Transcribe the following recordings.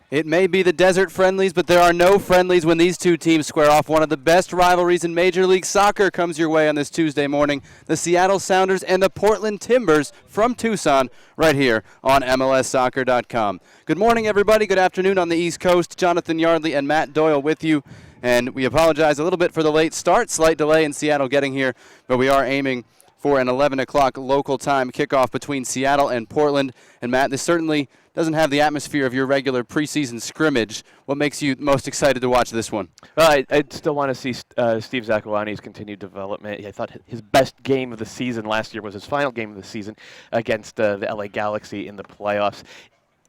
It may be the desert friendlies, but there are no friendlies when these two teams square off. One of the best rivalries in Major League Soccer comes your way on this Tuesday morning. The Seattle Sounders and the Portland Timbers from Tucson right here on MLSsoccer.com. Good morning, everybody. Good afternoon on the East Coast. Jonathan Yardley and Matt Doyle with you. And we apologize a little bit for the late start. Slight delay in Seattle getting here, but we are aiming for an 11 o'clock local time kickoff between Seattle and Portland. And Matt, this certainly doesn't have the atmosphere of your regular preseason scrimmage. What makes you most excited to watch this one? I'd still want to see Steve Zakuani's continued development. I thought his best game of the season last year was his final game of the season against the LA Galaxy in the playoffs.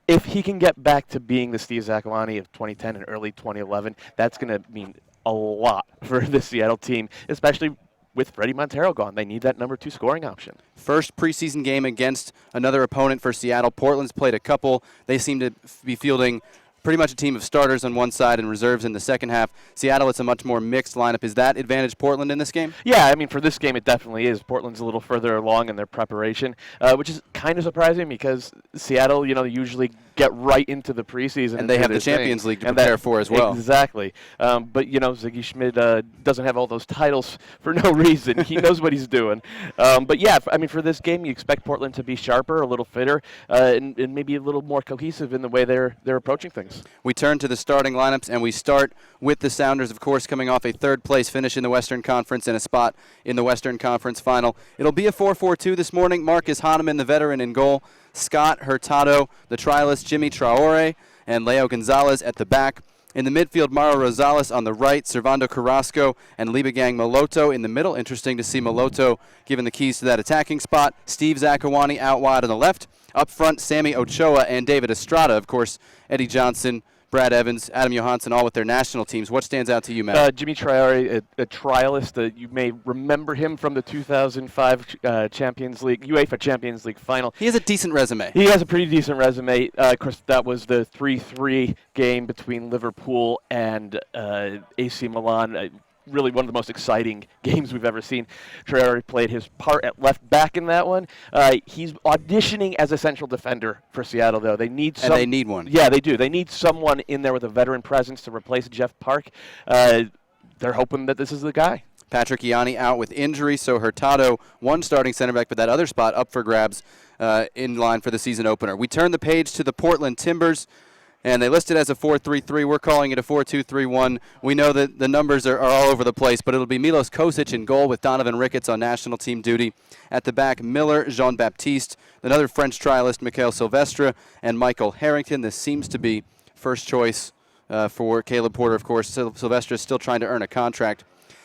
If he can get back to being the Steve Zakuani of 2010 and early 2011, that's going to mean a lot for the Seattle team, especially with Freddie Montero gone. They need that number 2 scoring option. First preseason game against another opponent for Seattle. Portland's played a couple. They seem to be fielding pretty much a team of starters on one side and reserves in the second half. Seattle, it's a much more mixed lineup. Is that advantage Portland in this game? Yeah, I mean, for this game, it definitely is. Portland's a little further along in their preparation, which is kind of surprising because Seattle, usually get right into the preseason. And they have the Champions League to prepare for as well. Exactly. But, Ziggy Schmidt doesn't have all those titles for no reason. He knows what he's doing. But, yeah, for this game, you expect Portland to be sharper, a little fitter, and maybe a little more cohesive in the way they're approaching things. We turn to the starting lineups, and we start with the Sounders, of course, coming off a third-place finish in the Western Conference and a spot in the Western Conference Final. It'll be a 4-4-2 this morning. Marcus Hahnemann, the veteran, in goal. Scott Hurtado, the trialist Jimmy Traore, and Leo Gonzalez at the back. In the midfield, Mauro Rosales on the right, Servando Carrasco and Libegang Maloto in the middle. Interesting to see Maloto given the keys to that attacking spot. Steve Zakuani out wide on the left. Up front, Sammy Ochoa and David Estrada. Of course, Eddie Johnson, Brad Evans, Adam Johansson, all with their national teams. What stands out to you, Matt? Jimmy Traore, a trialist. You may remember him from the 2005 Champions League, UEFA Champions League final. He has a decent resume. He has a pretty decent resume. Of course, that was the 3-3 game between Liverpool and AC Milan. Really one of the most exciting games we've ever seen. Traore played his part at left back in that one. He's auditioning as a central defender for Seattle, though. They need they need one. Yeah, they do. They need someone in there with a veteran presence to replace Jeff Park. They're hoping that this is the guy. Patrick Ianni out with injury, so Hurtado, one starting center back, but that other spot up for grabs in line for the season opener. We turn the page to the Portland Timbers. And they list it as a 4-3-3. We're calling it a 4-2-3-1. We know that the numbers are all over the place, but it'll be Milos Kosic in goal with Donovan Ricketts on national team duty. At the back, Miller, Jean-Baptiste, another French trialist, Mikhail Silvestre, and Michael Harrington. This seems to be first choice for Caleb Porter, of course. Silvestre is still trying to earn a contract.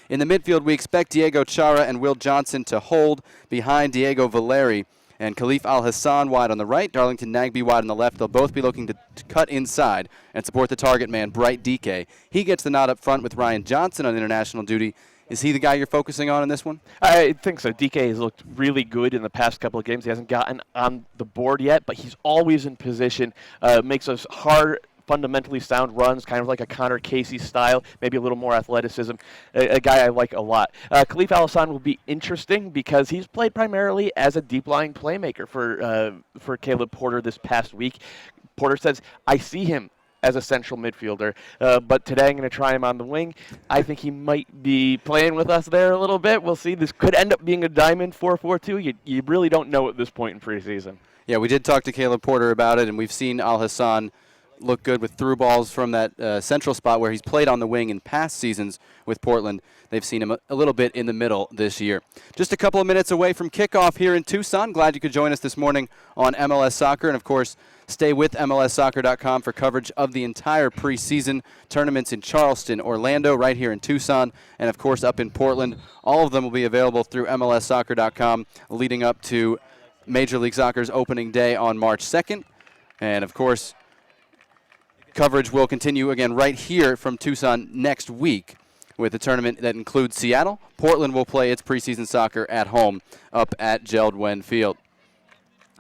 In the midfield, we expect Diego Chara and Will Johnson to hold behind Diego Valeri. And Khalif Al-Hassan wide on the right, Darlington Nagbe wide on the left. They'll both be looking to cut inside and support the target man, Bright Dike. He gets the nod up front with Ryan Johnson on international duty. Is he the guy you're focusing on in this one? I think so. Dike has looked really good in the past couple of games. He hasn't gotten on the board yet, but he's always in position. Makes us fundamentally sound runs, kind of like a Connor Casey style, maybe a little more athleticism, a guy I like a lot. Khalif Al-Hassan will be interesting because he's played primarily as a deep-lying playmaker for Caleb Porter this past week. Porter says, I see him as a central midfielder, but today I'm going to try him on the wing. I think he might be playing with us there a little bit. We'll see. This could end up being a diamond 4-4-2. You really don't know at this point in preseason. Yeah, we did talk to Caleb Porter about it, and we've seen Al-Hassan look good with through balls from that central spot where he's played on the wing in past seasons with Portland. They've seen him a little bit in the middle this year. Just a couple of minutes away from kickoff here in Tucson. Glad you could join us this morning on MLS Soccer. And, of course, stay with MLSsoccer.com for coverage of the entire preseason tournaments in Charleston, Orlando, right here in Tucson, and, of course, up in Portland. All of them will be available through MLSsoccer.com leading up to Major League Soccer's opening day on March 2nd. And, of course, coverage will continue again right here from Tucson next week with a tournament that includes Seattle. Portland will play its preseason soccer at home up at Jeld-Wen Field.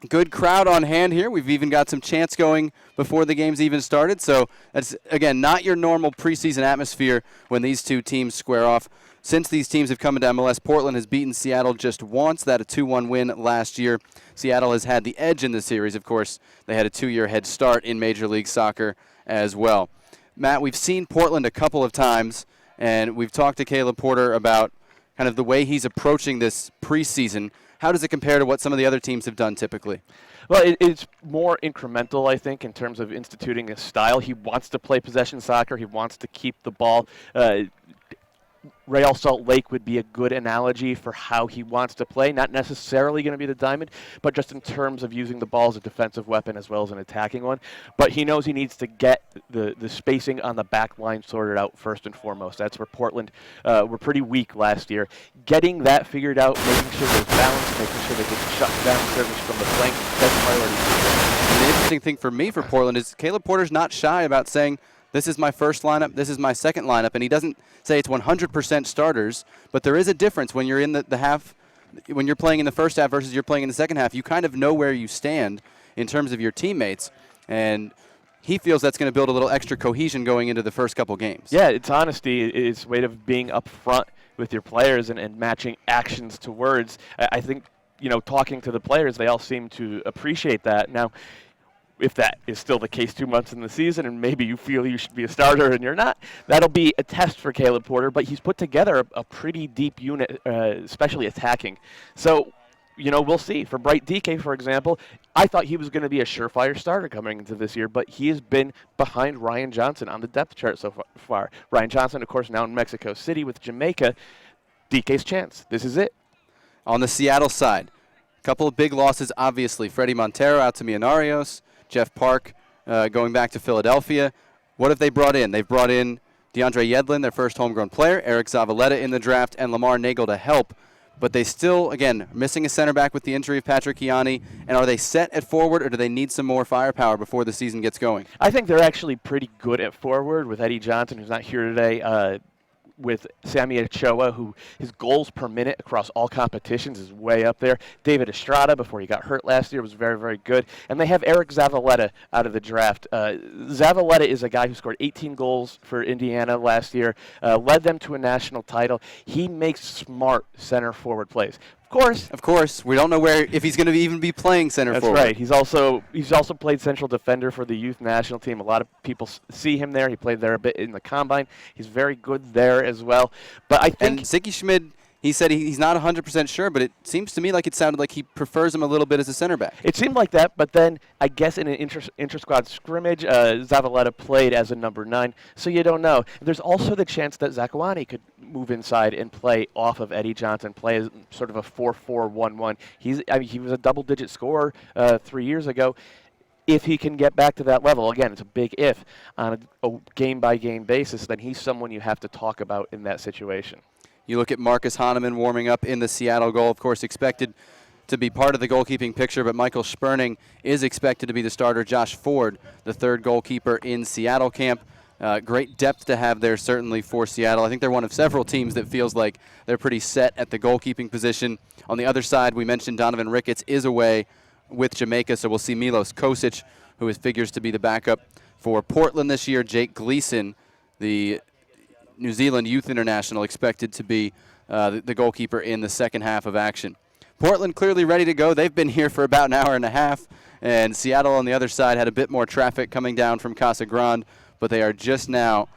Good crowd on hand here. We've even got some chants going before the game's even started. So that's, again, not your normal preseason atmosphere when these two teams square off. Since these teams have come into MLS, Portland has beaten Seattle just once. That a 2-1 win last year. Seattle has had the edge in the series. Of course, they had a 2-year head start in Major League Soccer as well. Matt, we've seen Portland a couple of times, and we've talked to Caleb Porter about kind of the way he's approaching this preseason. How does it compare to what some of the other teams have done typically? Well, it's more incremental, I think, in terms of instituting a style. He wants to play possession soccer. He wants to keep the ball. Real Salt Lake would be a good analogy for how he wants to play. Not necessarily going to be the diamond, but just in terms of using the ball as a defensive weapon as well as an attacking one. But he knows he needs to get the spacing on the back line sorted out first and foremost. That's where Portland were pretty weak last year. Getting that figured out, making sure there's balance, making sure they can shut down service from the flank, that's priority. The interesting thing for me for Portland is Caleb Porter's not shy about saying, this is my first lineup, this is my second lineup, and he doesn't say it's 100% starters, but there is a difference when you're in the half, when you're playing in the first half versus you're playing in the second half. You kind of know where you stand in terms of your teammates, and he feels that's going to build a little extra cohesion going into the first couple games. Yeah, it's honesty. It's a way of being upfront with your players and matching actions to words. I think, talking to the players, they all seem to appreciate that. Now, if that is still the case 2 months in the season and maybe you feel you should be a starter and you're not, that'll be a test for Caleb Porter, but he's put together a pretty deep unit, especially attacking. So, we'll see. For Bright DK, for example, I thought he was going to be a surefire starter coming into this year, but he has been behind Ryan Johnson on the depth chart so far. Ryan Johnson, of course, now in Mexico City with Jamaica. DK's chance. This is it. On the Seattle side, a couple of big losses, obviously. Freddie Montero out to Millonarios. Jeff Park going back to Philadelphia. What have they brought in? They've brought in DeAndre Yedlin, their first homegrown player, Eric Zavaleta in the draft, and Lamar Nagel to help. But they still, again, missing a center back with the injury of Patrick Ianni. And are they set at forward, or do they need some more firepower before the season gets going? I think they're actually pretty good at forward with Eddie Johnson, who's not here today, with Sammy Ochoa, who his goals per minute across all competitions is way up there. David Estrada, before he got hurt last year, was very, very good. And they have Eric Zavaleta out of the draft. Zavaleta is a guy who scored 18 goals for Indiana last year, led them to a national title. He makes smart center forward plays. Of course, we don't know if he's going to even be playing center forward. That's right. He's also played central defender for the youth national team. A lot of people see him there. He played there a bit in the combine. He's very good there as well. But I think Ziggy Schmid, he said he's not 100% sure, but it seems to me like it sounded like he prefers him a little bit as a center back. It seemed like that, but then I guess in an inter-squad scrimmage, Zavaleta played as a number 9, so you don't know. There's also the chance that Zakuani could move inside and play off of Eddie Johnson, play as sort of a 4-4-1-1. He was a double-digit scorer 3 years ago. If he can get back to that level, again, it's a big if, on a game-by-game basis, then he's someone you have to talk about in that situation. You look at Marcus Hahnemann warming up in the Seattle goal, of course, expected to be part of the goalkeeping picture, but Michael Sperning is expected to be the starter. Josh Ford, the third goalkeeper in Seattle camp. Great depth to have there, certainly, for Seattle. I think they're one of several teams that feels like they're pretty set at the goalkeeping position. On the other side, we mentioned Donovan Ricketts is away with Jamaica, so we'll see Milos Kosic, who figures to be the backup for Portland this year. Jake Gleason, the New Zealand Youth International, expected to be the goalkeeper in the second half of action. Portland clearly ready to go. They've been here for about an hour and a half, and Seattle on the other side had a bit more traffic coming down from Casa Grande, but they are just now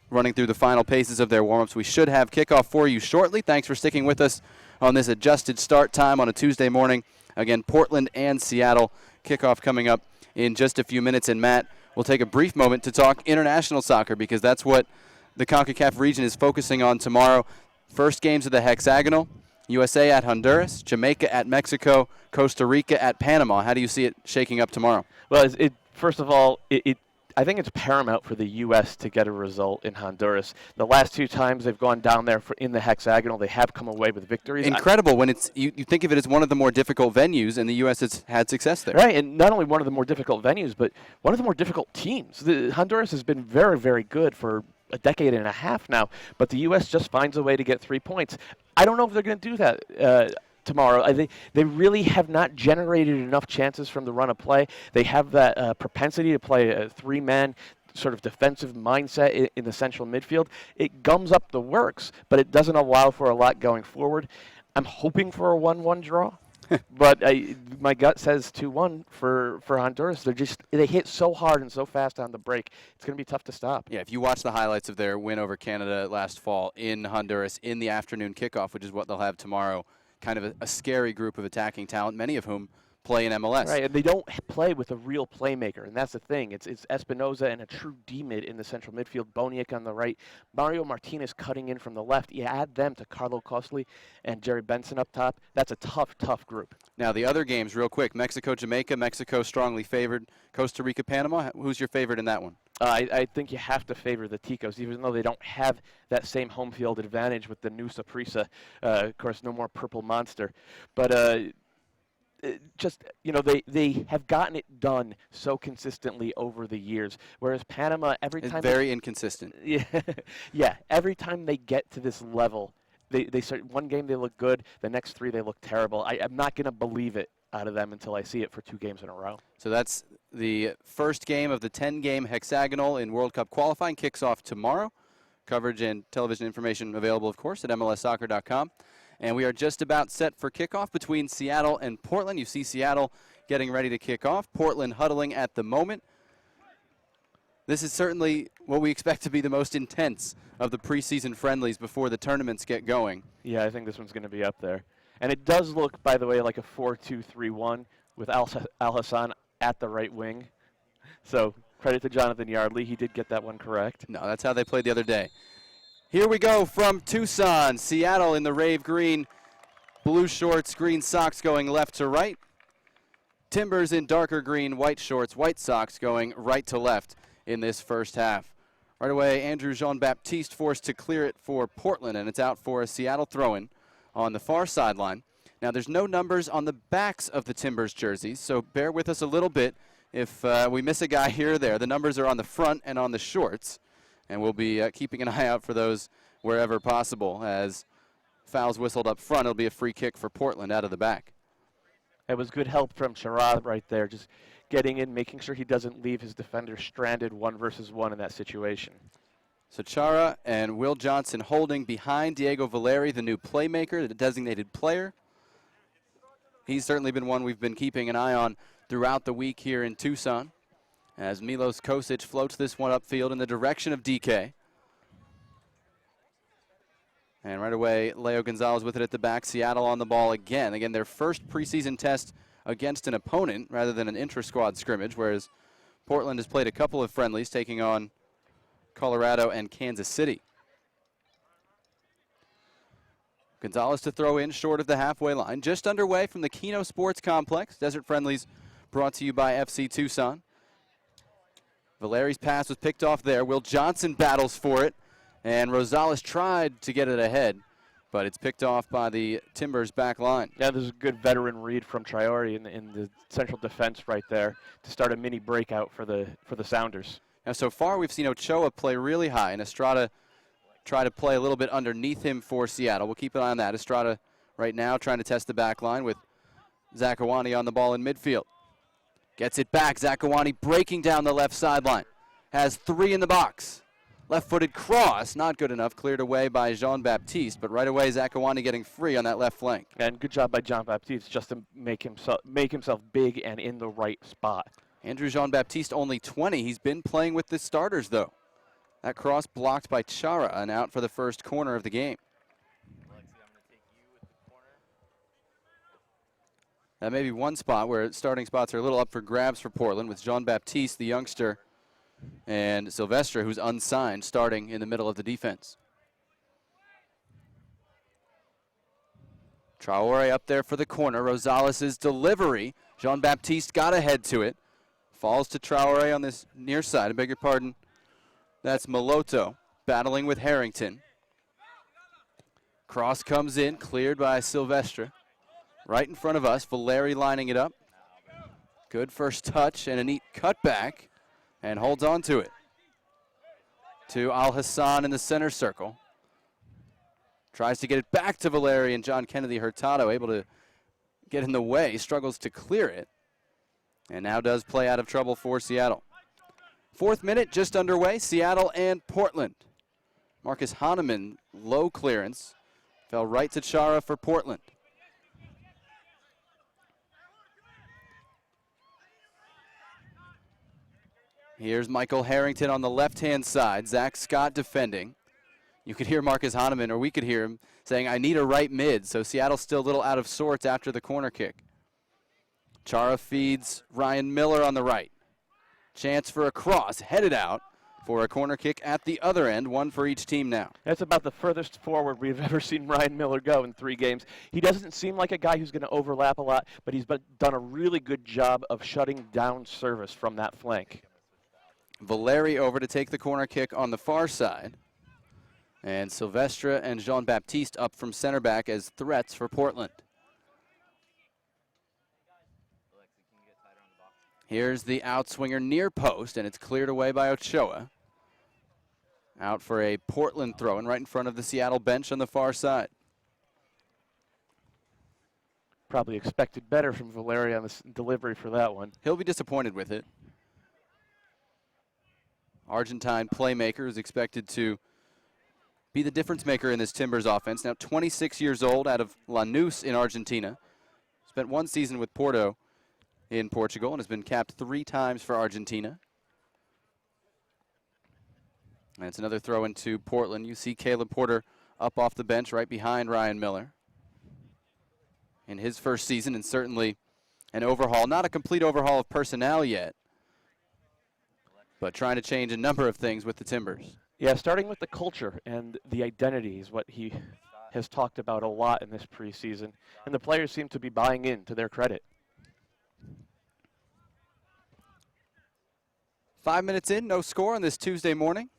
running through the final paces of their warm-ups. We should have kickoff for you shortly. Thanks for sticking with us on this adjusted start time on a Tuesday morning. Again, Portland and Seattle. Kickoff coming up in just a few minutes. And Matt, we'll take a brief moment to talk international soccer, because that's what the CONCACAF region is focusing on tomorrow. First games of the hexagonal: USA at Honduras, Jamaica at Mexico, Costa Rica at Panama. How do you see it shaking up tomorrow? Well, first of all, I think it's paramount for the U.S. to get a result in Honduras. The last 2 times they've gone down there in the hexagonal, they have come away with victories. Incredible when you think of it as one of the more difficult venues, and the U.S. has had success there. Right, and not only one of the more difficult venues, but one of the more difficult teams. Honduras has been very, very good for a decade and a half now, but the U.S. just finds a way to get 3 points. I don't know if they're going to do that tomorrow. I think they really have not generated enough chances from the run of play. They have that propensity to play a 3-man sort of defensive mindset in the central midfield. It gums up the works, but it doesn't allow for a lot going forward. I'm hoping for a 1-1 draw. But my gut says 2-1 for Honduras. They hit so hard and so fast on the break. It's going to be tough to stop. Yeah, if you watch the highlights of their win over Canada last fall in Honduras in the afternoon kickoff, which is what they'll have tomorrow, kind of a scary group of attacking talent, many of whom play in MLS. Right, and they don't play with a real playmaker, and that's the thing. It's Espinoza and a true D-mid in the central midfield, Boniek on the right, Mario Martinez cutting in from the left. You add them to Carlo Costley and Jerry Benson up top. That's a tough, tough group. Now, the other games, real quick, Mexico-Jamaica, Mexico strongly favored, Costa Rica-Panama. Who's your favorite in that one? I think you have to favor the Ticos, even though they don't have that same home field advantage with the new Saprissa. Of course, no more Purple Monster. But they have gotten it done so consistently over the years, whereas Panama, every time... It's very inconsistent. Yeah, every time they get to this level, they start, one game they look good, the next 3 they look terrible. I'm not going to believe it out of them until I see it for 2 games in a row. So that's the first game of the 10-game hexagonal in World Cup qualifying. Kicks off tomorrow. Coverage and television information available, of course, at MLSsoccer.com. And we are just about set for kickoff between Seattle and Portland. You see Seattle getting ready to kick off. Portland huddling at the moment. This is certainly what we expect to be the most intense of the preseason friendlies before the tournaments get going. Yeah, I think this one's going to be up there. And it does look, by the way, like a 4-2-3-1 with Al Hassan at the right wing. So credit to Jonathan Yardley. He did get that one correct. No, that's how they played the other day. Here we go from Tucson, Seattle in the rave green, blue shorts, green socks going left to right. Timbers in darker green, white shorts, white socks going right to left in this first half. Right away, Andrew Jean-Baptiste forced to clear it for Portland, and it's out for a Seattle throw-in on the far sideline. Now, there's no numbers on the backs of the Timbers jerseys, so bear with us a little bit if we miss a guy here or there. The numbers are on the front and on the shorts. And we'll be keeping an eye out for those wherever possible. As fouls whistled up front, it'll be a free kick for Portland out of the back. It was good help from Sherrod right there, just getting in, making sure he doesn't leave his defender stranded 1-versus-1 in that situation. So Chara and Will Johnson holding behind Diego Valeri, the new playmaker, the designated player. He's certainly been one we've been keeping an eye on throughout the week here in Tucson, as Milos Kosic floats this one upfield in the direction of DK. And right away, Leo Gonzalez with it at the back. Seattle on the ball again. Again, their first preseason test against an opponent rather than an intra-squad scrimmage, whereas Portland has played a couple of friendlies, taking on Colorado and Kansas City. Gonzalez to throw in short of the halfway line. Just underway from the Kino Sports Complex. Desert Friendlies brought to you by FC Tucson. Valeri's pass was picked off there. Will Johnson battles for it, and Rosales tried to get it ahead, but it's picked off by the Timbers back line. Yeah, there's a good veteran read from Traore in the central defense right there to start a mini breakout for the Sounders. Now, so far we've seen Ochoa play really high, and Estrada try to play a little bit underneath him for Seattle. We'll keep an eye on that. Estrada right now trying to test the back line with Zakawani on the ball in midfield. Gets it back. Zakawani breaking down the left sideline. Has 3 in the box. Left-footed cross, not good enough. Cleared away by Jean-Baptiste, but right away Zakawani getting free on that left flank. And good job by Jean-Baptiste just to make himself big and in the right spot. Andrew Jean-Baptiste only 20. He's been playing with the starters, though. That cross blocked by Chara and out for the first corner of the game. That may be one spot where starting spots are a little up for grabs for Portland, with Jean-Baptiste, the youngster, and Silvestre, who's unsigned, starting in the middle of the defense. Traore up there for the corner. Rosales' delivery. Jean-Baptiste got ahead to it. Falls to Traore on this near side. I beg your pardon. That's Maloto battling with Harrington. Cross comes in, cleared by Silvestre. Right in front of us, Valeri lining it up. Good first touch and a neat cutback, and holds on to it. To Al Hassan in the center circle. Tries to get it back to Valeri, and John Kennedy Hurtado able to get in the way, struggles to clear it, and now does play out of trouble for Seattle. 4th minute just underway, Seattle and Portland. Marcus Hahnemann, low clearance, fell right to Chara for Portland. Here's Michael Harrington on the left-hand side. Zach Scott defending. You could hear Marcus Hahnemann, or we could hear him, saying, I need a right mid. So Seattle's still a little out of sorts after the corner kick. Chara feeds Ryan Miller on the right. Chance for a cross, headed out for a corner kick at the other end, one for each team now. That's about the furthest forward we've ever seen Ryan Miller go in 3 games. He doesn't seem like a guy who's going to overlap a lot, but he's done a really good job of shutting down service from that flank. Valeri over to take the corner kick on the far side. And Silvestre and Jean-Baptiste up from center back as threats for Portland. Here's the outswinger near post, and it's cleared away by Ochoa. Out for a Portland throw-in right in front of the Seattle bench on the far side. Probably expected better from Valeri on this delivery for that one. He'll be disappointed with it. Argentine playmaker is expected to be the difference maker in this Timbers offense. Now 26 years old, out of Lanús in Argentina. Spent 1 season with Porto in Portugal and has been capped 3 times for Argentina. And it's another throw into Portland. You see Caleb Porter up off the bench right behind Ryan Miller. In his first season, and certainly an overhaul, not a complete overhaul of personnel yet, but trying to change a number of things with the Timbers. Yeah, starting with the culture and the identity is what he has talked about a lot in this preseason, and the players seem to be buying in, to their credit. 5 minutes in, no score on this Tuesday morning.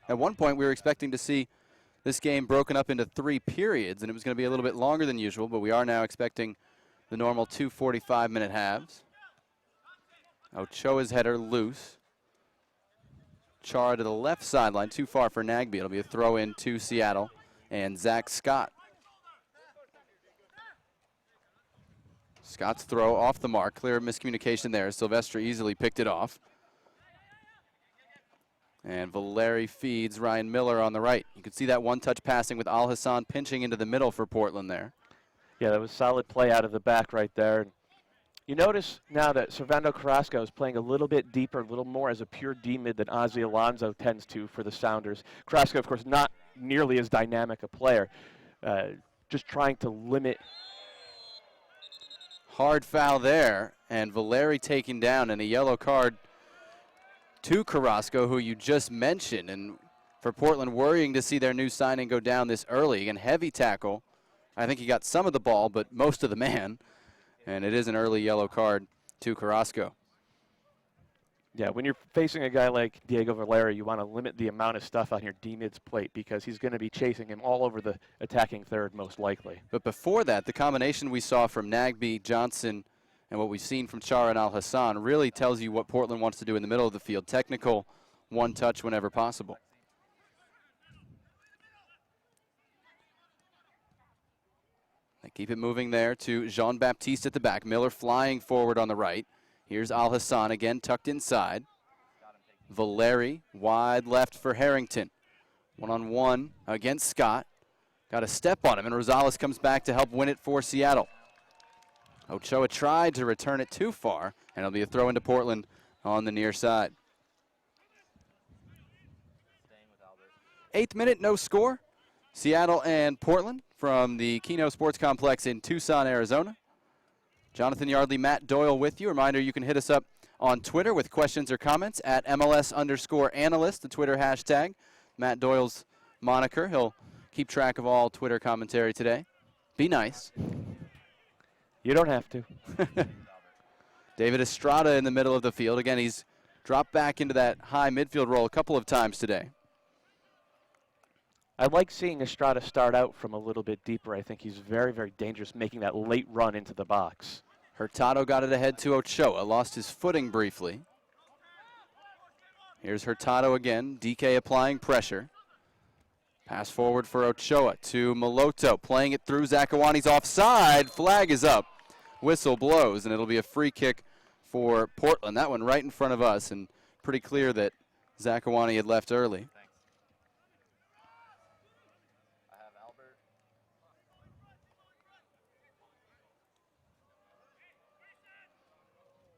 At one point, we were expecting to see this game broken up into 3 periods, and it was going to be a little bit longer than usual, but we are now expecting the normal 2 45-minute halves. Ochoa's header loose. Chara to the left sideline, too far for Nagby. It'll be a throw in to Seattle and Zach Scott. Scott's throw off the mark. Clear miscommunication there. Silvestre easily picked it off. And Valeri feeds Ryan Miller on the right. You can see that one-touch passing with Al Hassan pinching into the middle for Portland there. Yeah, that was solid play out of the back right there. You notice now that Servando Carrasco is playing a little bit deeper, a little more as a pure D-mid than Ozzy Alonso tends to for the Sounders. Carrasco, of course, not nearly as dynamic a player, just trying to limit. Hard foul there, and Valeri taken down, and a yellow card to Carrasco, who you just mentioned. And for Portland, worrying to see their new signing go down this early. Again, heavy tackle. I think he got some of the ball, but most of the man. And it is an early yellow card to Carrasco. Yeah, when you're facing a guy like Diego Valeri, you want to limit the amount of stuff on your D-mid's plate because he's going to be chasing him all over the attacking third most likely. But before that, the combination we saw from Nagby, Johnson, and what we've seen from Chara and Al Hassan really tells you what Portland wants to do in the middle of the field. Technical, one touch whenever possible. They keep it moving there to Jean-Baptiste at the back. Miller flying forward on the right. Here's Al Hassan again tucked inside. Valeri wide left for Harrington. One-on-one against Scott. Got a step on him, and Rosales comes back to help win it for Seattle. Ochoa tried to return it too far, and it'll be a throw into Portland on the near side. 8th minute, no score. Seattle and Portland from the Kino Sports Complex in Tucson, Arizona. Jonathan Yardley, Matt Doyle with you. Reminder, you can hit us up on Twitter with questions or comments at MLS_analyst, the Twitter hashtag. Matt Doyle's moniker. He'll keep track of all Twitter commentary today. Be nice. You don't have to. David Estrada in the middle of the field. Again, he's dropped back into that high midfield role a couple of times today. I like seeing Estrada start out from a little bit deeper. I think he's very, very dangerous making that late run into the box. Hurtado got it ahead to Ochoa. Lost his footing briefly. Here's Hurtado again. DK applying pressure. Pass forward for Ochoa to Maloto. Playing it through. Zakawani's offside. Flag is up. Whistle blows, and it'll be a free kick for Portland. That one right in front of us, and pretty clear that Zakawani had left early.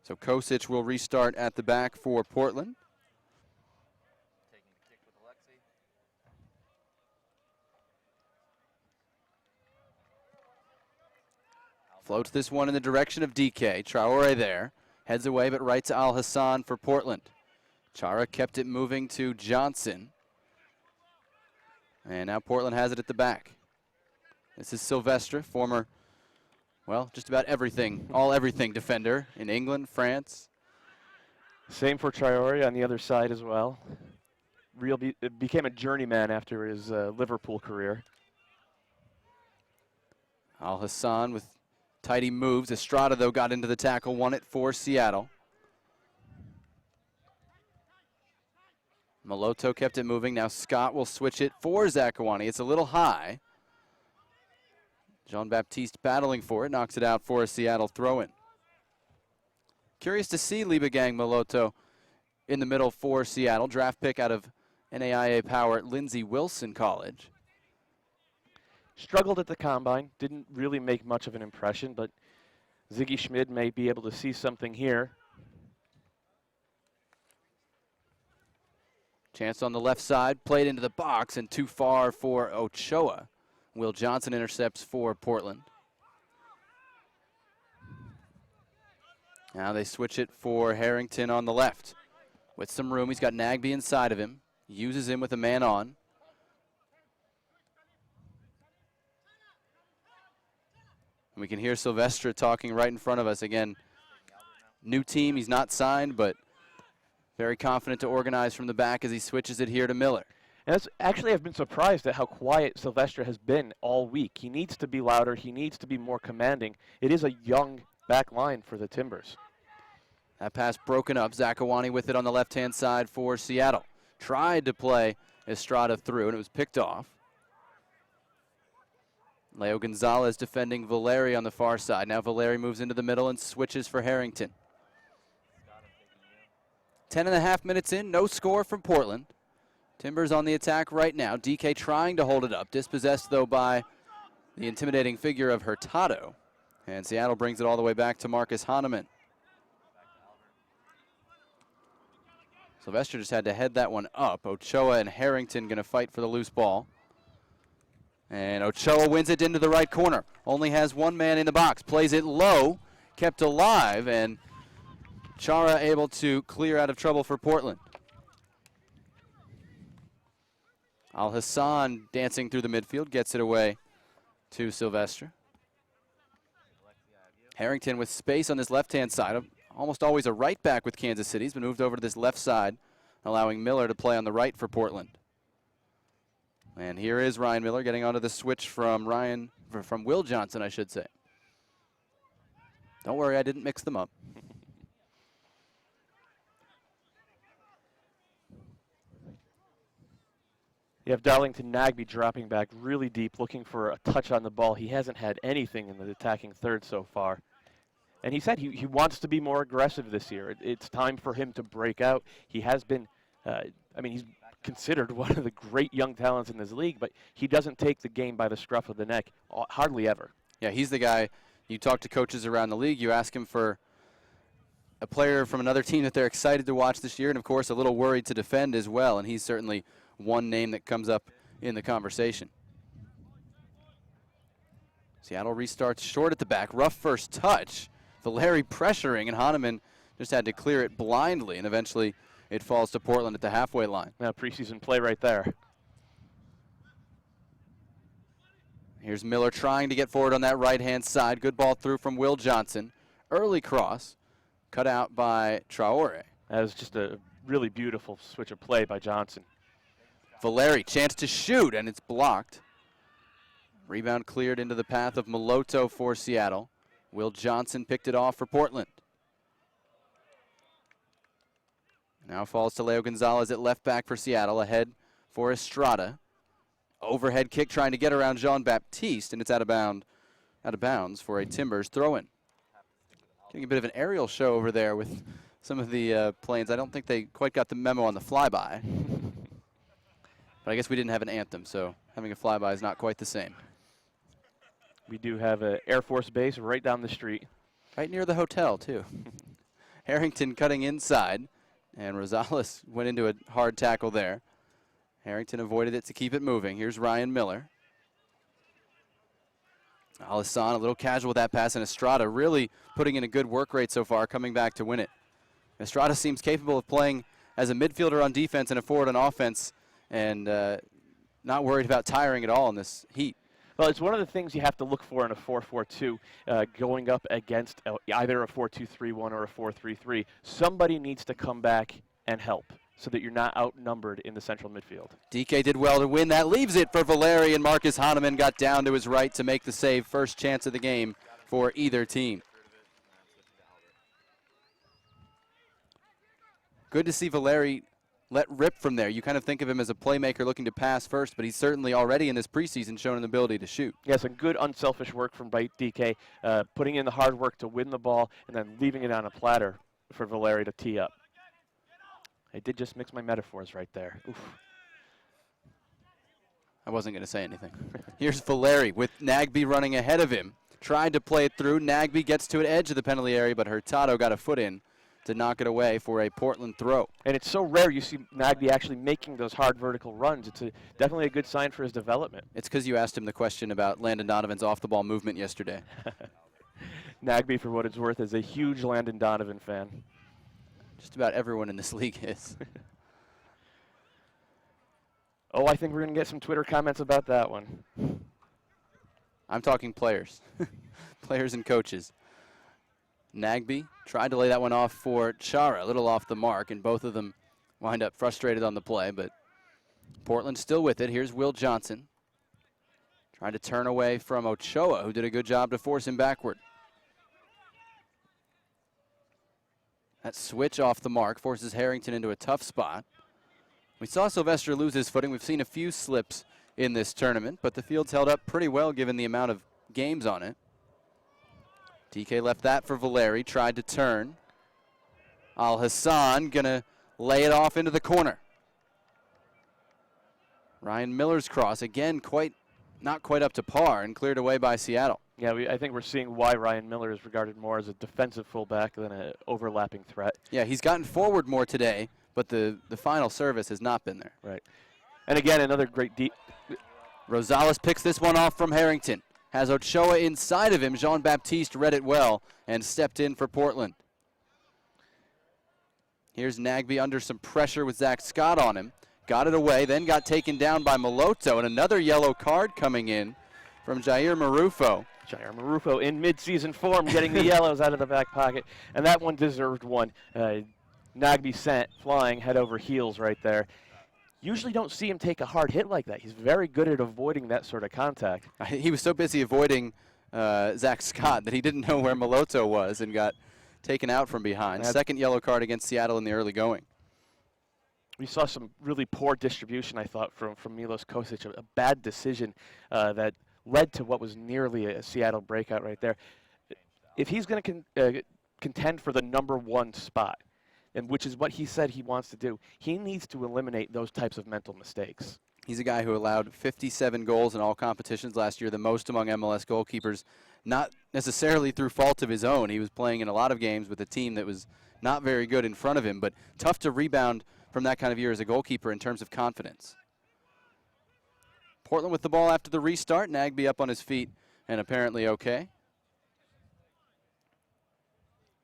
So Kosic will restart at the back for Portland. Floats this one in the direction of DK. Traore there. Heads away, but right to Al Hassan for Portland. Chara kept it moving to Johnson. And now Portland has it at the back. This is Silvestre, former, well, just about everything, all-everything defender in England, France. Same for Traore on the other side as well. Became a journeyman after his Liverpool career. Al Hassan with tidy moves. Estrada, though, got into the tackle, won it for Seattle. Moloto kept it moving. Now Scott will switch it for Zakawani. It's a little high. Jean-Baptiste battling for it, knocks it out for a Seattle throw-in. Curious to see Liebegang Moloto in the middle for Seattle. Draft pick out of NAIA Power at Lindsey Wilson College. Struggled at the combine, didn't really make much of an impression, but Ziggy Schmid may be able to see something here. Chance on the left side, played into the box and too far for Ochoa. Will Johnson intercepts for Portland. Now they switch it for Harrington on the left. With some room, he's got Nagby inside of him. Uses him with a man on. And we can hear Silvestre talking right in front of us. Again, new team, he's not signed, but very confident to organize from the back as he switches it here to Miller. And that's, actually, I've been surprised at how quiet Silvestre has been all week. He needs to be louder. He needs to be more commanding. It is a young back line for the Timbers. That pass broken up. Zakawani with it on the left-hand side for Seattle. Tried to play Estrada through, and it was picked off. Leo Gonzalez defending Valeri on the far side. Now Valeri moves into the middle and switches for Harrington. 10.5 minutes in, no score from Portland. Timbers on the attack right now. DK trying to hold it up. Dispossessed, though, by the intimidating figure of Hurtado. And Seattle brings it all the way back to Marcus Hahnemann. Silvestre just had to head that one up. Ochoa and Harrington going to fight for the loose ball. And Ochoa wins it into the right corner. Only has one man in the box. Plays it low, kept alive, and Chara able to clear out of trouble for Portland. Al Hassan dancing through the midfield, gets it away to Silvestre. Harrington with space on this left-hand side. Almost always a right back with Kansas City. He's been moved over to this left side, allowing Miller to play on the right for Portland. And here is Ryan Miller getting onto the switch from Will Johnson, I should say. Don't worry, I didn't mix them up. You have Darlington Nagby dropping back really deep, looking for a touch on the ball. He hasn't had anything in the attacking third so far. And he said he wants to be more aggressive this year. It's time for him to break out. He has been, he's considered one of the great young talents in this league, but he doesn't take the game by the scruff of the neck, hardly ever. Yeah, he's the guy. You talk to coaches around the league, you ask him for a player from another team that they're excited to watch this year, and of course a little worried to defend as well, and he's certainly one name that comes up in the conversation. Seattle restarts short at the back. Rough first touch. Valeri pressuring, and Hahnemann just had to clear it blindly, and eventually it falls to Portland at the halfway line. Now preseason play right there. Here's Miller trying to get forward on that right-hand side. Good ball through from Will Johnson. Early cross, cut out by Traore. That was just a really beautiful switch of play by Johnson. Valeri, chance to shoot, and it's blocked. Rebound cleared into the path of Moloto for Seattle. Will Johnson picked it off for Portland. Now falls to Leo Gonzalez at left back for Seattle, ahead for Estrada. Overhead kick trying to get around Jean-Baptiste, and it's out of bounds for a Timbers throw-in. Getting a bit of an aerial show over there with some of the planes. I don't think they quite got the memo on the flyby. But I guess we didn't have an anthem, so having a flyby is not quite the same. We do have an Air Force base right down the street. Right near the hotel, too. Harrington cutting inside, and Rosales went into a hard tackle there. Harrington avoided it to keep it moving. Here's Ryan Miller. Alisson a little casual with that pass, and Estrada really putting in a good work rate so far, coming back to win it. Estrada seems capable of playing as a midfielder on defense and a forward on offense, and not worried about tiring at all in this heat. Well, it's one of the things you have to look for in a 4-4-2, going up against either a 4-2-3-1 or a 4-3-3. Somebody needs to come back and help so that you're not outnumbered in the central midfield. DK did well to win that. Leaves it for Valeri, and Marcus Hahnemann got down to his right to make the save. First chance of the game for either team. Good to see Valeri let rip from there. You kind of think of him as a playmaker looking to pass first, but he's certainly already in this preseason shown an ability to shoot. Yeah, some good unselfish work from DK, putting in the hard work to win the ball and then leaving it on a platter for Valeri to tee up. I did just mix my metaphors right there. Oof. I wasn't going to say anything. Here's Valeri with Nagbe running ahead of him. Tried to play it through. Nagbe gets to an edge of the penalty area, but Hurtado got a foot in to knock it away for a Portland throw. And it's so rare you see Nagbe actually making those hard vertical runs. It's definitely a good sign for his development. It's because you asked him the question about Landon Donovan's off-the-ball movement yesterday. Nagbe, for what it's worth, is a huge Landon Donovan fan. Just about everyone in this league is. Oh, I think we're going to get some Twitter comments about that one. I'm talking players. Players and coaches. Nagbe tried to lay that one off for Chara, a little off the mark, and both of them wind up frustrated on the play, but Portland still with it. Here's Will Johnson trying to turn away from Ochoa, who did a good job to force him backward. That switch off the mark forces Harrington into a tough spot. We saw Sylvester lose his footing. We've seen a few slips in this tournament, but the field's held up pretty well given the amount of games on it. DK left that for Valeri, tried to turn. Al Hassan gonna lay it off into the corner. Ryan Miller's cross, again, not quite up to par and cleared away by Seattle. Yeah, I think we're seeing why Ryan Miller is regarded more as a defensive fullback than an overlapping threat. Yeah, he's gotten forward more today, but the final service has not been there. Right. And again, another great deep. Rosales picks this one off from Harrington. Has Ochoa inside of him. Jean-Baptiste read it well and stepped in for Portland. Here's Nagbe under some pressure with Zach Scott on him. Got it away, then got taken down by Maloto, and another yellow card coming in from Jair Marufo. Jair Marufo in mid-season form, getting the yellows out of the back pocket, and that one deserved one. Nagbe sent flying head over heels right there. Usually don't see him take a hard hit like that. He's very good at avoiding that sort of contact. He was so busy avoiding Zach Scott that he didn't know where Maloto was and got taken out from behind. Second yellow card against Seattle in the early going. We saw some really poor distribution, I thought, from Milos Kosic, a bad decision that led to what was nearly a Seattle breakout right there. If he's going to contend for the #1 spot, and which is what he said he wants to do, he needs to eliminate those types of mental mistakes. He's a guy who allowed 57 goals in all competitions last year, the most among MLS goalkeepers, not necessarily through fault of his own. He was playing in a lot of games with a team that was not very good in front of him, but tough to rebound from that kind of year as a goalkeeper in terms of confidence. Portland with the ball after the restart. Nagbe up on his feet and apparently okay.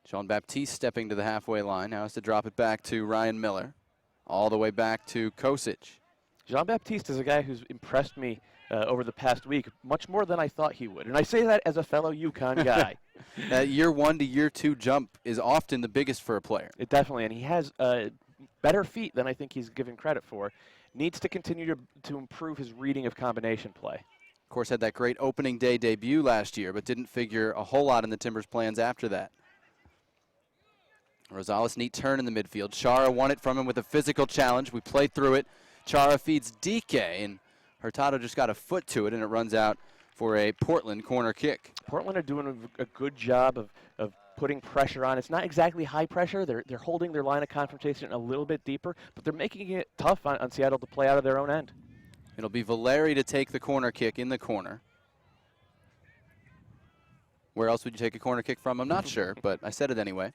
Jean-Baptiste stepping to the halfway line. Now has to drop it back to Ryan Miller. All the way back to Kosic. Jean-Baptiste is a guy who's impressed me over the past week, much more than I thought he would. And I say that as a fellow UConn guy. That year 1 to year 2 jump is often the biggest for a player. It definitely, and he has better feet than I think he's given credit for. Needs to continue to improve his reading of combination play. Of course, had that great opening day debut last year, but didn't figure a whole lot in the Timbers' plans after that. Rosales, neat turn in the midfield. Chara won it from him with a physical challenge. We played through it. Chara feeds DK, and Hurtado just got a foot to it, and it runs out for a Portland corner kick. Portland are doing a good job of putting pressure on. It's not exactly high pressure. They're holding their line of confrontation a little bit deeper, but they're making it tough on Seattle to play out of their own end. It'll be Valeri to take the corner kick in the corner. Where else would you take a corner kick from? I'm not sure, but I said it anyway.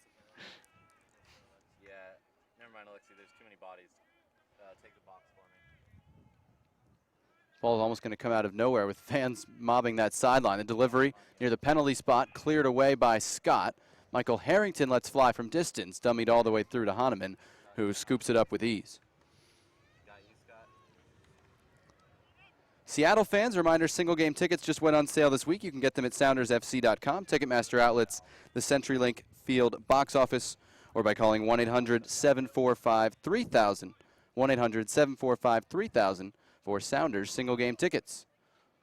Ball is almost going to come out of nowhere with fans mobbing that sideline. The delivery near the penalty spot cleared away by Scott. Michael Harrington lets fly from distance, dummied all the way through to Hahnemann, who scoops it up with ease. Seattle fans, reminder, single game tickets just went on sale this week. You can get them at SoundersFC.com, Ticketmaster outlets, the CenturyLink Field box office, or by calling 1-800-745-3000. 1-800-745-3000 for Sounders single game tickets.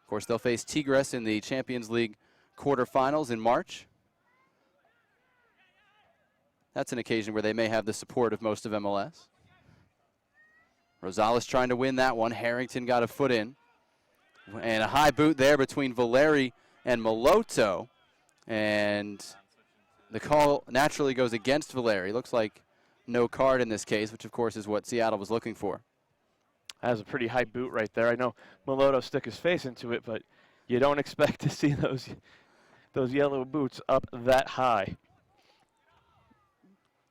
Of course, they'll face Tigres in the Champions League quarterfinals in March. That's an occasion where they may have the support of most of MLS. Rosales trying to win that one. Harrington got a foot in. And a high boot there between Valeri and Moloto. And the call naturally goes against Valeri. Looks like no card in this case, which of course is what Seattle was looking for. That was a pretty high boot right there. I know Moloto stuck his face into it, but you don't expect to see those yellow boots up that high.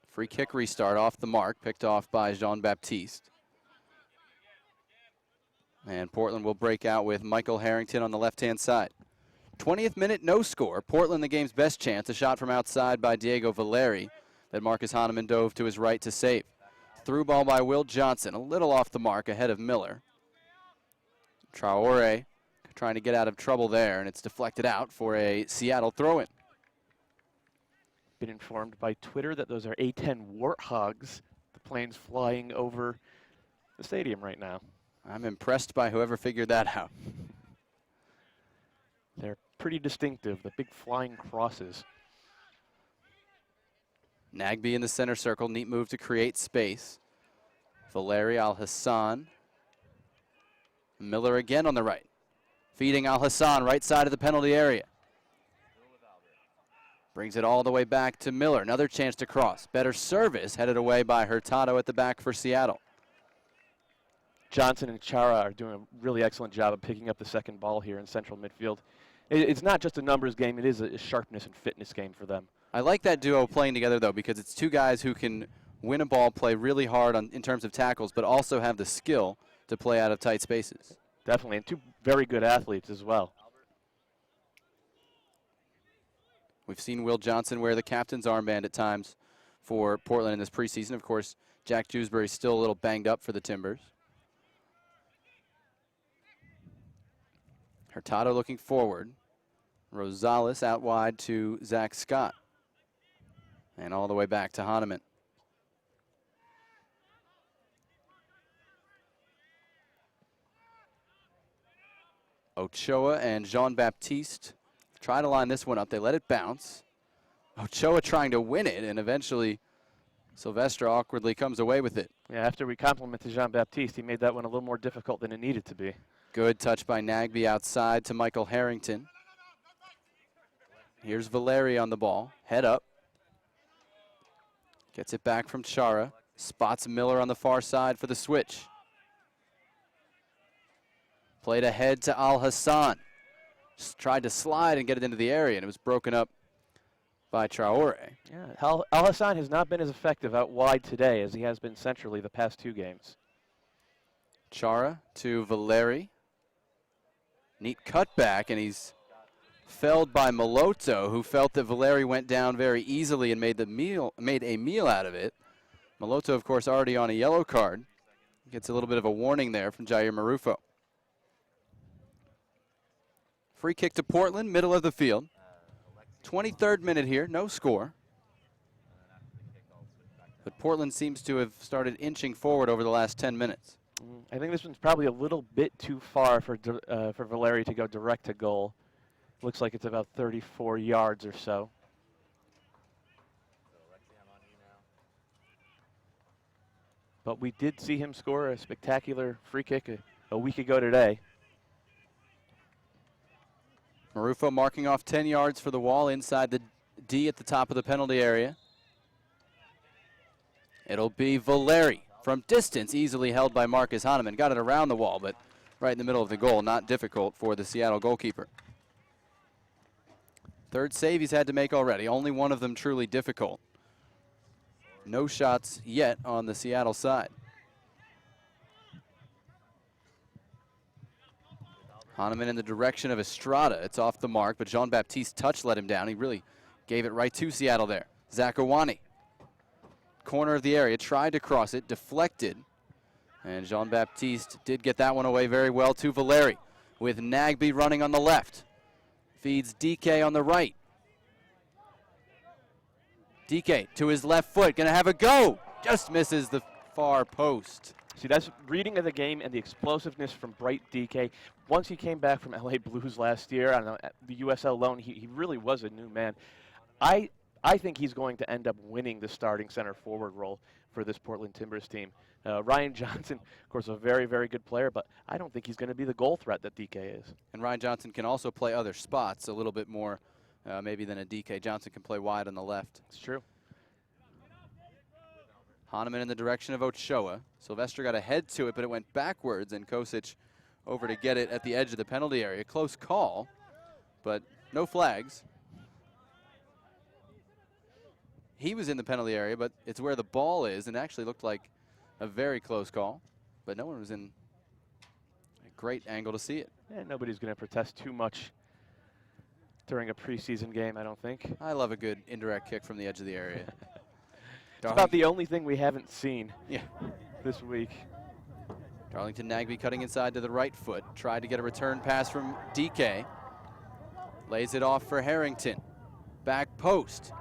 Free kick restart off the mark, picked off by Jean-Baptiste. And Portland will break out with Michael Harrington on the left-hand side. 20th minute, no score. Portland the game's best chance. A shot from outside by Diego Valeri that Marcus Hahnemann dove to his right to save. Through ball by Will Johnson, a little off the mark ahead of Miller. Traore trying to get out of trouble there, and it's deflected out for a Seattle throw-in. Been informed by Twitter that those are A-10 Warthogs, the planes flying over the stadium right now. I'm impressed by whoever figured that out. They're pretty distinctive, the big flying crosses. Nagbe in the center circle, neat move to create space. Valeri, Al-Hassan. Miller again on the right. Feeding Al-Hassan, right side of the penalty area. Brings it all the way back to Miller. Another chance to cross. Better service, headed away by Hurtado at the back for Seattle. Johnson and Chara are doing a really excellent job of picking up the second ball here in central midfield. It's not just a numbers game, it is a sharpness and fitness game for them. I like that duo playing together, though, because it's two guys who can win a ball, play really hard in terms of tackles, but also have the skill to play out of tight spaces. Definitely, and two very good athletes as well. We've seen Will Johnson wear the captain's armband at times for Portland in this preseason. Of course, Jack Dewsbury's still a little banged up for the Timbers. Hurtado looking forward. Rosales out wide to Zach Scott. And all the way back to Hahnemann. Ochoa and Jean-Baptiste try to line this one up. They let it bounce. Ochoa trying to win it, and eventually Sylvester awkwardly comes away with it. Yeah, after we complimented Jean-Baptiste, he made that one a little more difficult than it needed to be. Good touch by Nagbe outside to Michael Harrington. Here's Valeri on the ball. Head up. Gets it back from Chara. Spots Miller on the far side for the switch. Played ahead to Al-Hassan. Just tried to slide and get it into the area, and it was broken up by Traore. Yeah, Al-Hassan has not been as effective out wide today as he has been centrally the past two games. Chara to Valeri. Neat cutback, and he's felled by Moloto, who felt that Valeri went down very easily and made a meal out of it. Moloto, of course, already on a yellow card. Gets a little bit of a warning there from Jair Marufo. Free kick to Portland, middle of the field. 23rd minute here, no score. But Portland seems to have started inching forward over the last 10 minutes. I think this one's probably a little bit too far for Valeri to go direct to goal. Looks like it's about 34 yards or so. But we did see him score a spectacular free kick a week ago today. Marufo marking off 10 yards for the wall inside the D at the top of the penalty area. It'll be Valeri from distance, easily held by Marcus Hahnemann. Got it around the wall, but right in the middle of the goal. Not difficult for the Seattle goalkeeper. Third save he's had to make already. Only one of them truly difficult. No shots yet on the Seattle side. Hahnemann in the direction of Estrada. It's off the mark, but Jean-Baptiste touch let him down. He really gave it right to Seattle there. Zakawani. Corner of the area, tried to cross it, deflected. And Jean-Baptiste did get that one away very well to Valeri, with Nagby running on the left. Feeds DK on the right. DK to his left foot, gonna have a go. Just misses the far post. See, that's reading of the game and the explosiveness from Bright DK. Once he came back from LA Blues last year on the USL loan, he really was a new man. I think he's going to end up winning the starting center forward role for this Portland Timbers team. Ryan Johnson, of course, a very, very good player, but I don't think he's going to be the goal threat that DK is. And Ryan Johnson can also play other spots a little bit more maybe than a DK. Johnson can play wide on the left. It's true. Hahnemann in the direction of Ochoa. Sylvester got ahead to it, but it went backwards, and Kosic over to get it at the edge of the penalty area. Close call, but no flags. He was in the penalty area, but it's where the ball is, and actually looked like a very close call, but no one was in a great angle to see it. Yeah, nobody's going to protest too much during a preseason game, I don't think. I love a good indirect kick from the edge of the area. It's about the only thing we haven't seen yeah. this week. Darlington Nagby cutting inside to the right foot. Tried to get a return pass from DK. Lays it off for Harrington. Back post.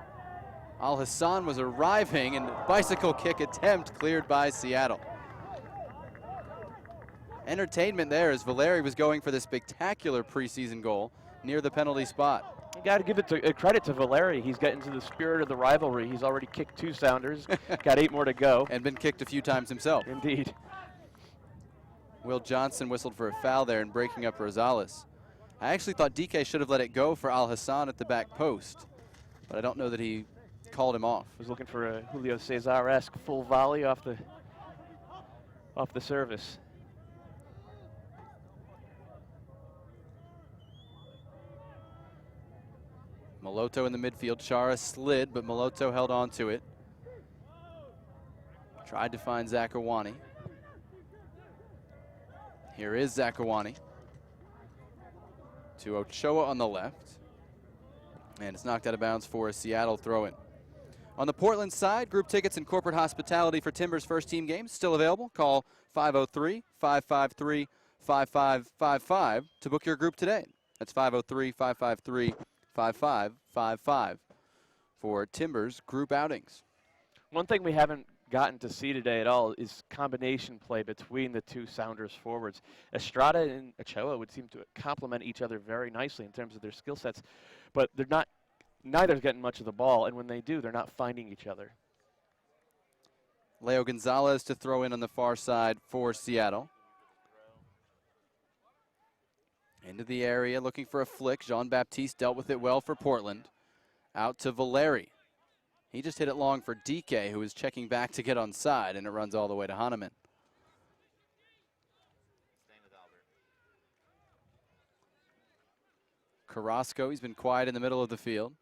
Al Hassan was arriving, and bicycle kick attempt cleared by Seattle. Entertainment there as Valeri was going for the spectacular preseason goal near the penalty spot. You got to give it credit to Valeri. He's getting to the spirit of the rivalry. He's already kicked 2 Sounders, got 8 more to go. And been kicked a few times himself. Indeed. Will Johnson whistled for a foul there and breaking up Rosales. I actually thought DK should have let it go for Al Hassan at the back post, but I don't know that he called him off. Was looking for a Julio Cesar-esque full volley off the service. Moloto in the midfield. Chara slid, but Moloto held on to it. Tried to find Zakawani. Here is Zakawani. To Ochoa on the left. And it's knocked out of bounds for a Seattle throw-in. On the Portland side, group tickets and corporate hospitality for Timbers first team games still available. Call 503-553-5555 to book your group today. That's 503-553-5555 for Timbers group outings. One thing we haven't gotten to see today at all is combination play between the 2 Sounders forwards. Estrada and Ochoa would seem to complement each other very nicely in terms of their skill sets, but they're not. Neither's getting much of the ball, and when they do, they're not finding each other. Leo Gonzalez to throw in on the far side for Seattle. Into the area, looking for a flick. Jean-Baptiste dealt with it well for Portland. Out to Valeri. He just hit it long for DK, who is checking back to get onside, and it runs all the way to Hahnemann. Carrasco, he's been quiet in the middle of the field.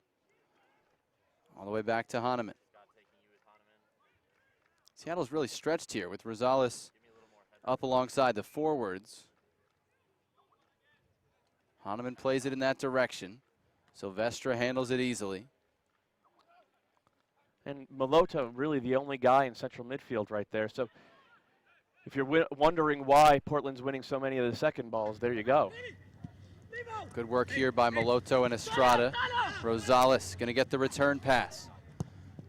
All the way back to Hahnemann. Seattle's really stretched here with Rosales up alongside the forwards. Hahnemann plays it in that direction. Silvestre handles it easily. And Moloto, really the only guy in central midfield right there. So if you're wondering why Portland's winning so many of the second balls, there you go. Good work here by Moloto and Estrada. Rosales going to get the return pass.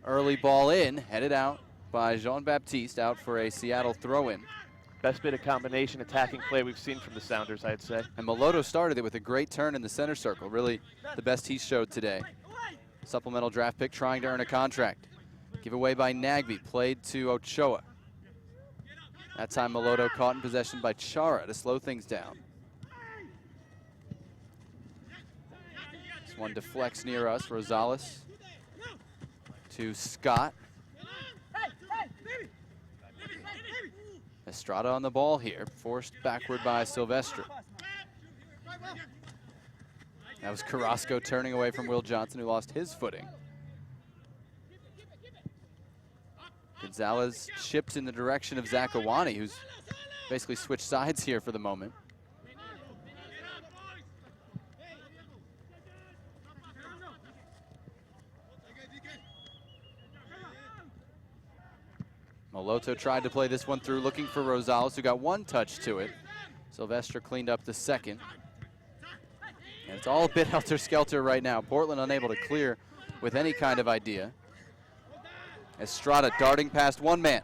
Early ball in, headed out by Jean-Baptiste, out for a Seattle throw-in. Best bit of combination attacking play we've seen from the Sounders, I'd say. And Moloto started it with a great turn in the center circle. Really the best he showed today. Supplemental draft pick trying to earn a contract. Giveaway by Nagby, played to Ochoa. That time Moloto caught in possession by Chara to slow things down. This one deflects near us. Rosales to Scott. Estrada on the ball here, forced backward by Silvestre. That was Carrasco turning away from Will Johnson, who lost his footing. Gonzalez chipped in the direction of Zakawani, who's basically switched sides here for the moment. Moloto tried to play this one through, looking for Rosales, who got one touch to it. Silvestre cleaned up the second. And it's all a bit helter-skelter right now. Portland unable to clear with any kind of idea. Estrada darting past one man.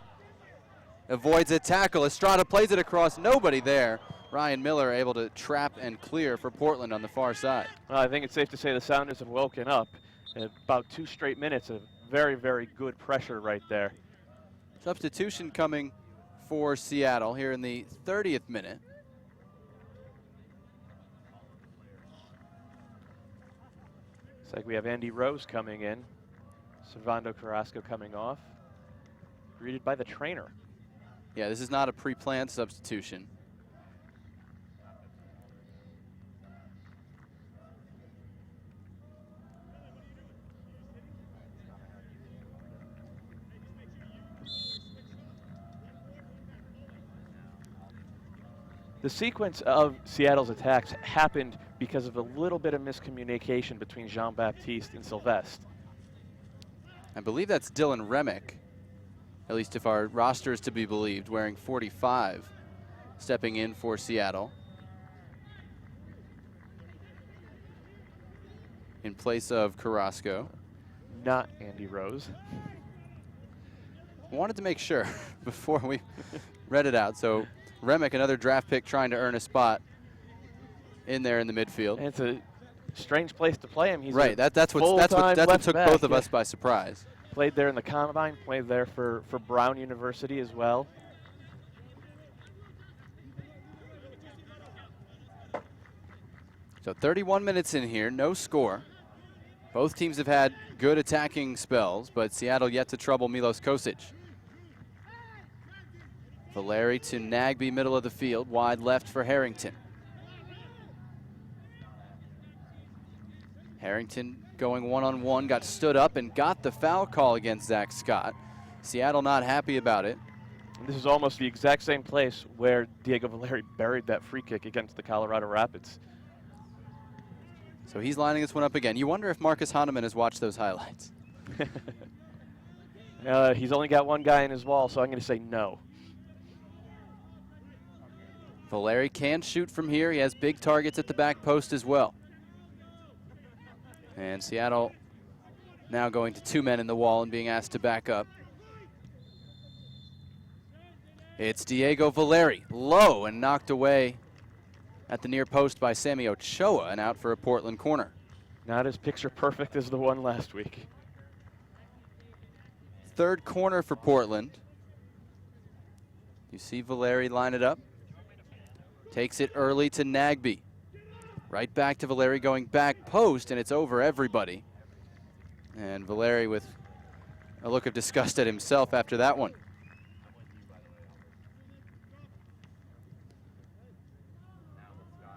Avoids a tackle. Estrada plays it across. Nobody there. Ryan Miller able to trap and clear for Portland on the far side. Well, I think it's safe to say the Sounders have woken up. In about 2 straight minutes of very, very good pressure right there. Substitution coming for Seattle here in the 30th minute. Looks like we have Andy Rose coming in. Servando Carrasco coming off. Greeted by the trainer. Yeah, this is not a pre-planned substitution. The sequence of Seattle's attacks happened because of a little bit of miscommunication between Jean-Baptiste and Sylvestre. I believe that's Dylan Remick, at least if our roster is to be believed, wearing 45, stepping in for Seattle. In place of Carrasco. Not Andy Rose. Wanted to make sure before we read it out. So Remick, another draft pick, trying to earn a spot in there in the midfield. And it's a strange place to play him. He's right. That's what took both of us by surprise. Played there in the Combine. Played there for Brown University as well. So 31 minutes in here, no score. Both teams have had good attacking spells, but Seattle yet to trouble Milos Kosic. Valeri to Nagbe, middle of the field, wide left for Harrington. Harrington going one-on-one, got stood up and got the foul call against Zach Scott. Seattle not happy about it. And this is almost the exact same place where Diego Valeri buried that free kick against the Colorado Rapids. So he's lining this one up again. You wonder if Marcus Hahnemann has watched those highlights. He's only got one guy in his wall, so I'm going to say no. Valeri can shoot from here. He has big targets at the back post as well. And Seattle now going to 2 men in the wall and being asked to back up. It's Diego Valeri, low and knocked away at the near post by Sammy Ochoa and out for a Portland corner. Not as picture perfect as the one last week. Third corner for Portland. You see Valeri line it up. Takes it early to Nagbe. Right back to Valeri going back post, and it's over everybody. And Valeri with a look of disgust at himself after that one.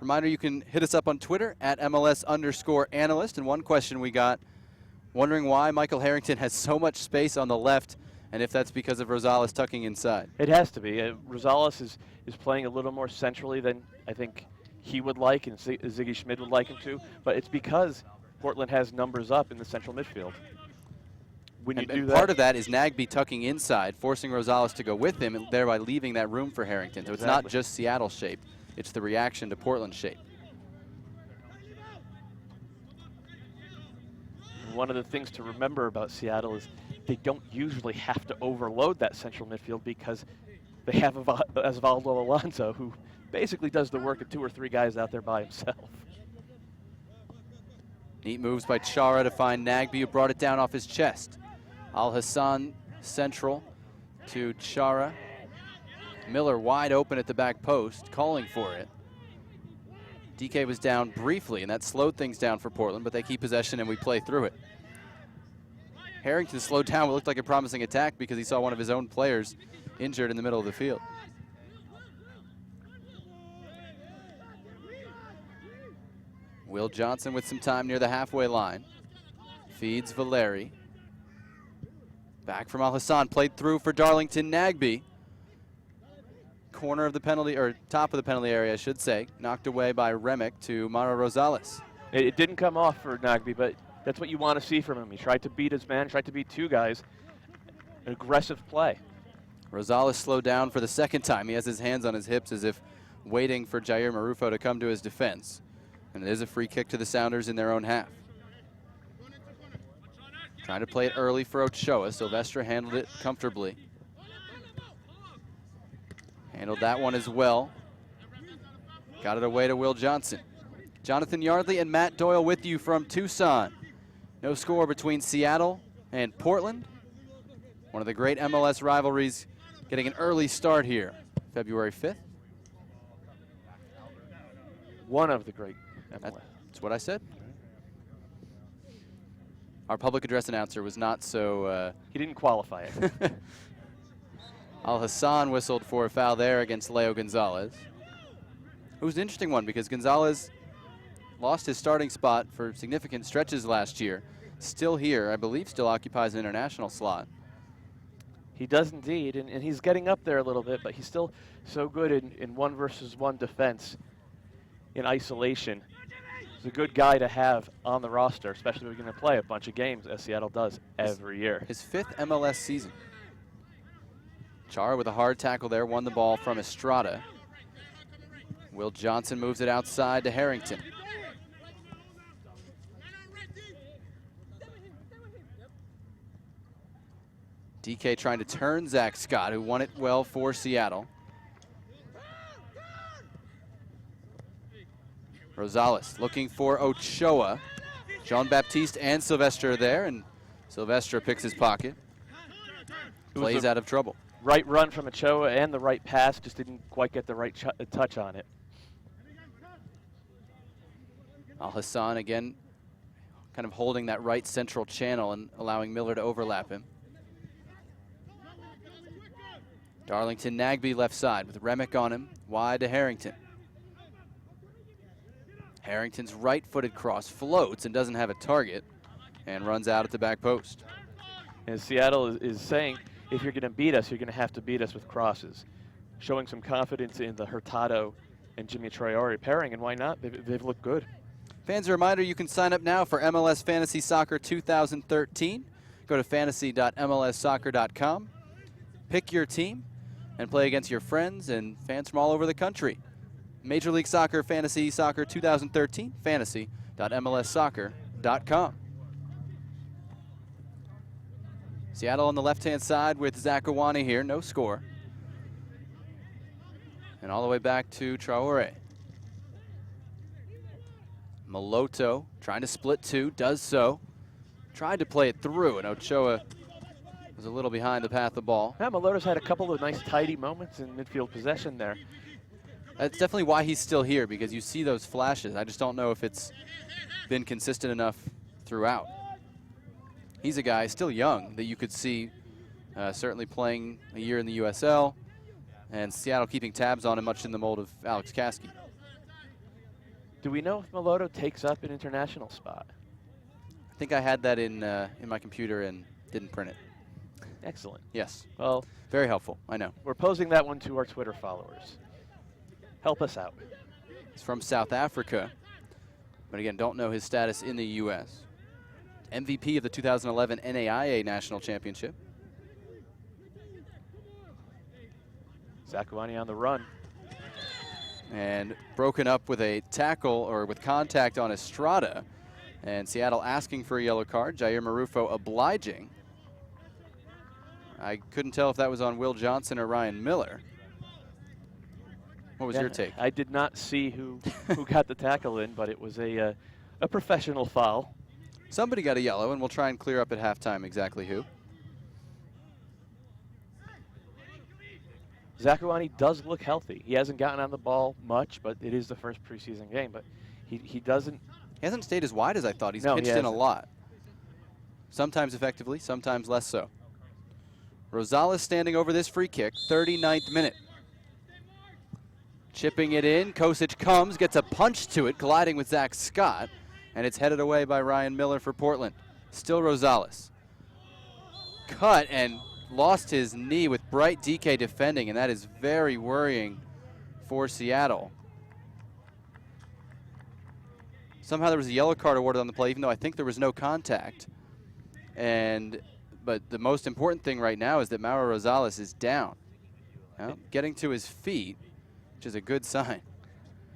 Reminder, you can hit us up on Twitter at MLS_analyst. And one question we got, wondering why Michael Harrington has so much space on the left, and if that's because of Rosales tucking inside. It has to be. Rosales is playing a little more centrally than I think he would like and Ziggy Schmid would like him to, but it's because Portland has numbers up in the central midfield. When you do that, part of that is Nagbe tucking inside, forcing Rosales to go with him, and thereby leaving that room for Harrington. So it's not just Seattle shape, it's the reaction to Portland shape. One of the things to remember about Seattle is they don't usually have to overload that central midfield because they have Osvaldo Alonso, who basically does the work of 2 or 3 guys out there by himself. Neat moves by Chara to find Nagbe, who brought it down off his chest. Al Hassan central to Chara. Miller wide open at the back post, calling for it. DK was down briefly, and that slowed things down for Portland, but they keep possession and we play through it. Harrington slowed down what looked like a promising attack because he saw one of his own players injured in the middle of the field. Will Johnson with some time near the halfway line. Feeds Valeri. Back from Al Hassan, played through for Darlington Nagbe. Corner of the penalty, or top of the penalty area, I should say. Knocked away by Remick to Mauro Rosales. It didn't come off for Nagbe, but that's what you want to see from him. He tried to beat his man, tried to beat 2 guys. An aggressive play. Rosales slowed down for the second time. He has his hands on his hips as if waiting for Jair Marufo to come to his defense. And it is a free kick to the Sounders in their own half. Trying to play it early for Ochoa. Silvestre handled it comfortably. Handled that one as well. Got it away to Will Johnson. Jonathan Yardley and Matt Doyle with you from Tucson. No score between Seattle and Portland. One of the great MLS rivalries getting an early start here, February 5th. One of the great MLS. That's what I said. Our public address announcer was not so... he didn't qualify it. Al-Hassan whistled for a foul there against Leo Gonzalez. It was an interesting one because Gonzalez lost his starting spot for significant stretches last year. Still here, I believe still occupies an international slot. He does indeed, and he's getting up there a little bit, but he's still so good in 1-versus-1 defense in isolation. He's a good guy to have on the roster, especially if we're going to play a bunch of games, as Seattle does every year. His 5th MLS season. Chara with a hard tackle there, won the ball from Estrada. Will Johnson moves it outside to Harrington. DK trying to turn Zach Scott, who won it well for Seattle. Rosales looking for Ochoa. Jean-Baptiste and Silvestre there, and Silvestre picks his pocket. Plays out of trouble. Right run from Ochoa and the right pass, just didn't quite get the right touch on it. Al-Hassan again kind of holding that right central channel and allowing Miller to overlap him. Darlington Nagbe left side with Remick on him, wide to Harrington. Harrington's right-footed cross floats and doesn't have a target and runs out at the back post. And Seattle is saying, if you're going to beat us, you're going to have to beat us with crosses. Showing some confidence in the Hurtado and Jimmy Traore pairing, and why not? They've looked good. Fans, a reminder, you can sign up now for MLS Fantasy Soccer 2013. Go to fantasy.mlssoccer.com, pick your team, and play against your friends and fans from all over the country. Major League Soccer Fantasy Soccer 2013, fantasy.mlssoccer.com. Seattle on the left-hand side with Zakawani here, no score. And all the way back to Traore. Maloto trying to split two, does so. Tried to play it through, and Ochoa was a little behind the path of the ball. Yeah, Maloto's had a couple of nice tidy moments in midfield possession there. That's definitely why he's still here, because you see those flashes. I just don't know if it's been consistent enough throughout. He's a guy still young that you could see certainly playing a year in the USL, and Seattle keeping tabs on him much in the mold of Alex Kasky. Do we know if Maloto takes up an international spot? I think I had that in my computer and didn't print it. Excellent. Yes. Well, very helpful, I know. We're posing that one to our Twitter followers. Help us out. He's from South Africa, but again, don't know his status in the U.S. MVP of the 2011 NAIA National Championship. Zakawani on the run. And broken up with a tackle or with contact on Estrada. And Seattle asking for a yellow card. Jair Marufo obliging. I couldn't tell if that was on Will Johnson or Ryan Miller. What was your take? I did not see who got the tackle in, but it was a professional foul. Somebody got a yellow, and we'll try and clear up at halftime exactly who. Zakawani does look healthy. He hasn't gotten on the ball much, but it is the first preseason game. But he doesn't. He hasn't stayed as wide as I thought. He's pitched in a lot. Sometimes effectively, sometimes less so. Rosales standing over this free kick, 39th minute. Chipping it in, Kosic comes, gets a punch to it, colliding with Zach Scott, and it's headed away by Ryan Miller for Portland. Still Rosales. Cut and lost his knee with Bright DK defending, and that is very worrying for Seattle. Somehow there was a yellow card awarded on the play, even though I think there was no contact. And but the most important thing right now is that Mauro Rosales is down. Well, getting to his feet, which is a good sign.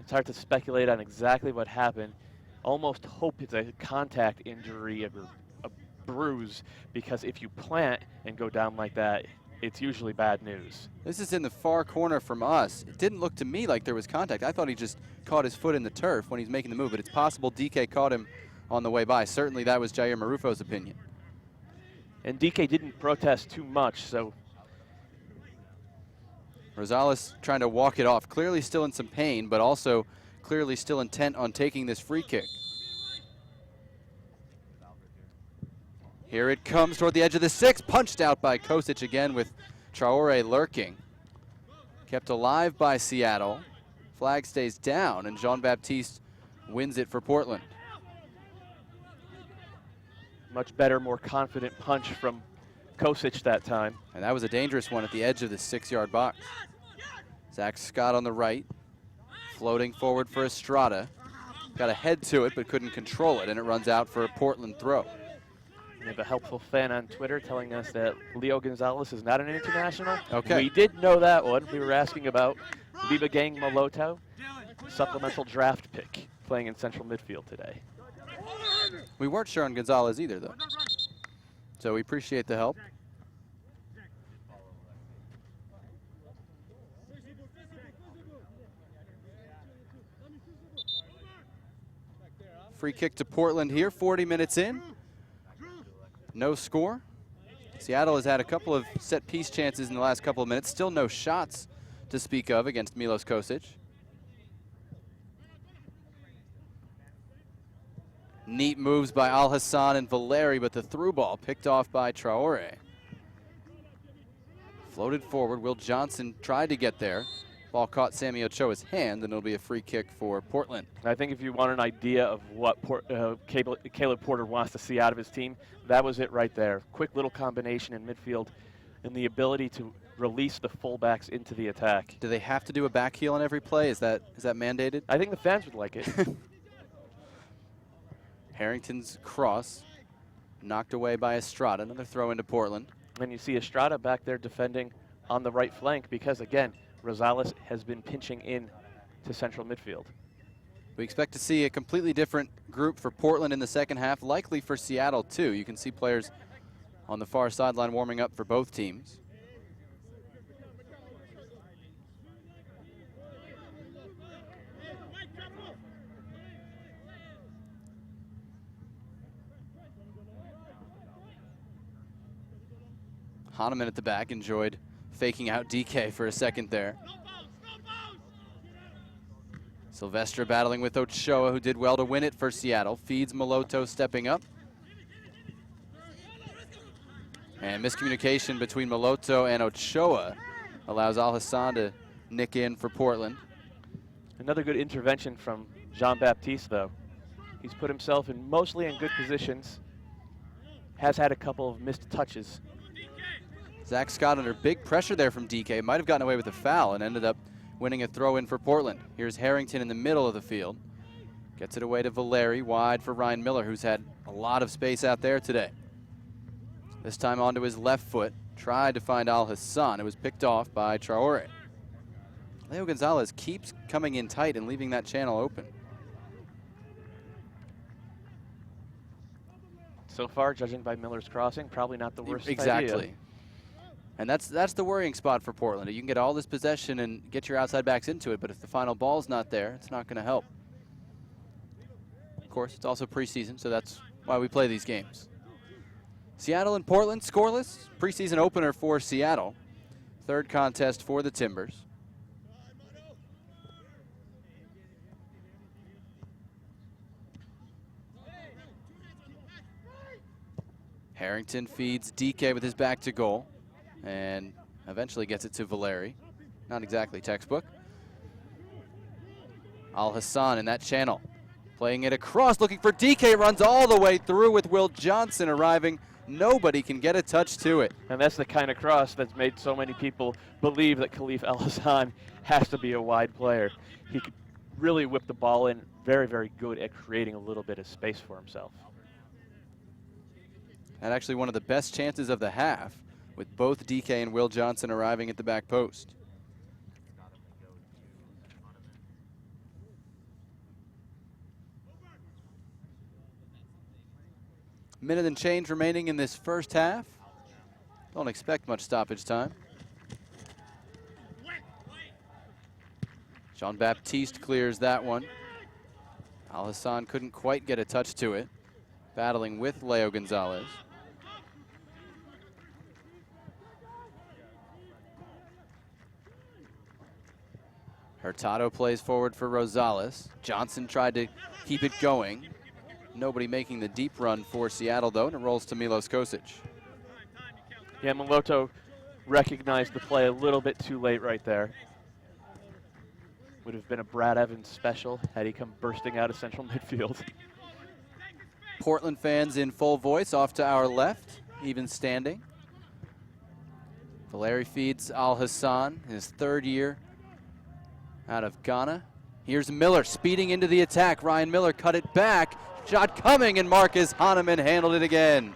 It's hard to speculate on exactly what happened. Almost hope it's a contact injury or a bruise, because if you plant and go down like that, it's usually bad news. This is in the far corner from us. It didn't look to me like there was contact. I thought he just caught his foot in the turf when he's making the move, but it's possible DK caught him on the way by. Certainly that was Jair Marufo's opinion. And DK didn't protest too much, so Rosales trying to walk it off, clearly still in some pain, but also clearly still intent on taking this free kick. Here it comes toward the edge of the 6, punched out by Kosic again with Traore lurking. Kept alive by Seattle. Flag stays down, and Jean-Baptiste wins it for Portland. much better, more confident punch from Kosic that time. And that was a dangerous one at the edge of the 6-yard box. Zach Scott on the right, floating forward for Estrada. Got a head to it, but couldn't control it, and it runs out for a Portland throw. We have a helpful fan on Twitter telling us that Leo Gonzalez is not an international. Okay. We did know that one. We were asking about Liba Gang Maloto, supplemental draft pick, playing in central midfield today. We weren't sure on Gonzalez either, though. So we appreciate the help. Free kick to Portland here, 40 minutes in. No score. Seattle has had a couple of set-piece chances in the last couple of minutes. Still no shots to speak of against Milos Kosic. Neat moves by Al Hassan and Valeri, but the through ball picked off by Traore. Floated forward. Will Johnson tried to get there. Ball caught Sammy Ochoa's hand, and it'll be a free kick for Portland. I think if you want an idea of what Caleb Porter wants to see out of his team, that was it right there. Quick little combination in midfield and the ability to release the fullbacks into the attack. Do they have to do a back heel on every play? Is that mandated? I think the fans would like it. Harrington's cross knocked away by Estrada. Another throw into Portland. And you see Estrada back there defending on the right flank because, again, Rosales has been pinching in to central midfield. We expect to see a completely different group for Portland in the second half, likely for Seattle too. You can see players on the far sideline warming up for both teams. Hahnemann at the back enjoyed faking out DK for a second there. Silvestre battling with Ochoa, who did well to win it for Seattle. Feeds Maloto stepping up. And miscommunication between Maloto and Ochoa allows Al Hassan to nick in for Portland. Another good intervention from Jean-Baptiste, though. He's put himself in mostly in good positions. Has had a couple of missed touches. Zach Scott under big pressure there from DK. Might have gotten away with a foul and ended up winning a throw in for Portland. Here's Harrington in the middle of the field. Gets it away to Valeri, wide for Ryan Miller, who's had a lot of space out there today. This time onto his left foot. Tried to find Al Hassan. It was picked off by Traore. Leo Gonzalez keeps coming in tight and leaving that channel open. So far, judging by Miller's crossing, probably not the worst Exactly. idea. And that's the worrying spot for Portland. You can get all this possession and get your outside backs into it, but if the final ball's not there, it's not going to help. Of course, it's also preseason, so that's why we play these games. Seattle and Portland scoreless. Preseason opener for Seattle. Third contest for the Timbers. Harrington feeds DK with his back to goal and eventually gets it to Valeri. Not exactly textbook. Al Hassan in that channel. Playing it across, looking for DK, runs all the way through with Will Johnson arriving. Nobody can get a touch to it. And that's the kind of cross that's made so many people believe that Khalif Al Hassan has to be a wide player. He could really whip the ball in, very, very good at creating a little bit of space for himself. Had actually one of the best chances of the half, with both DK and Will Johnson arriving at the back post. Minute and change remaining in this first half. Don't expect much stoppage time. Jean-Baptiste clears that one. Al-Hassan couldn't quite get a touch to it, battling with Leo Gonzalez. Hurtado plays forward for Rosales. Johnson tried to keep it going. Nobody making the deep run for Seattle, though, and it rolls to Milos Kosic. Yeah, Maloto recognized the play a little bit too late right there. Would have been a Brad Evans special had he come bursting out of central midfield. Portland fans in full voice off to our left, even standing. Valeri feeds Al-Hassan, his third year out of Ghana. Here's Miller speeding into the attack. Ryan Miller cut it back. Shot coming, and Marcus Hahnemann handled it again.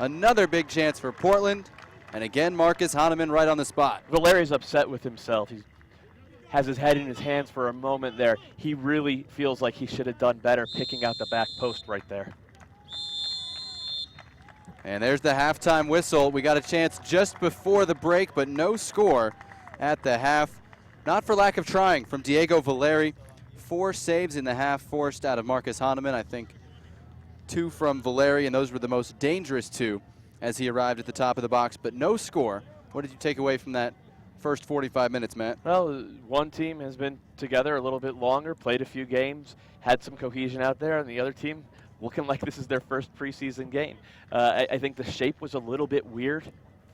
Another big chance for Portland, and again Marcus Hahnemann right on the spot. Valeri's upset with himself. He has his head in his hands for a moment there. He really feels like he should have done better picking out the back post right there. And there's the halftime whistle. We got a chance just before the break, but no score at the half. Not for lack of trying from Diego Valeri. 4 saves in the half forced out of Marcus Hahnemann. I think 2 from Valeri, and those were the most dangerous 2 as he arrived at the top of the box, but no score. What did you take away from that first 45 minutes, Matt? Well, one team has been together a little bit longer, played a few games, had some cohesion out there, and the other team looking like this is their first preseason game. I think the shape was a little bit weird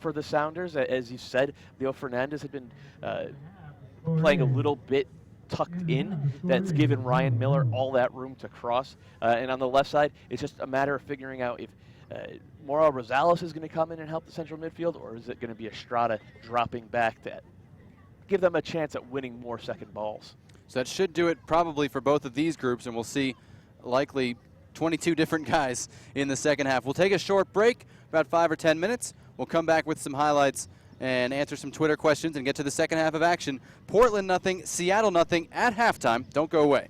for the Sounders. As you said, Leo Fernandez had been playing a little bit tucked in. That's given Ryan Miller all that room to cross. And on the left side, it's just a matter of figuring out if Mauro Rosales is going to come in and help the central midfield, or is it going to be Estrada dropping back to give them a chance at winning more second balls. So that should do it probably for both of these groups, and we'll see likely 22 different guys in the second half. We'll take a short break, about 5 or 10 minutes. We'll come back with some highlights and answer some Twitter questions and get to the second half of action. Portland nothing, Seattle nothing at halftime. Don't go away.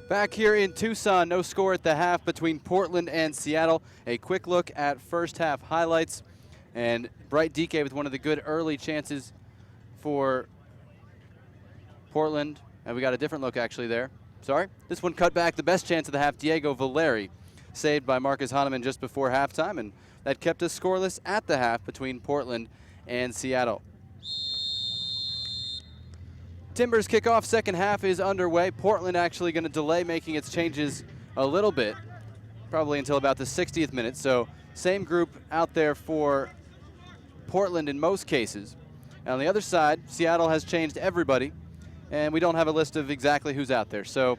Back here in Tucson, no score at the half between Portland and Seattle. A quick look at first half highlights. And Bright DK with one of the good early chances for Portland. And we got a different look actually there. Sorry. This one cut back. The best chance of the half, Diego Valeri, saved by Marcus Hahnemann just before halftime. And that kept us scoreless at the half between Portland and Seattle. Timbers kickoff, second half is underway. Portland actually going to delay making its changes a little bit, probably until about the 60th minute. So same group out there for Portland in most cases. And on the other side, Seattle has changed everybody, and we don't have a list of exactly who's out there. So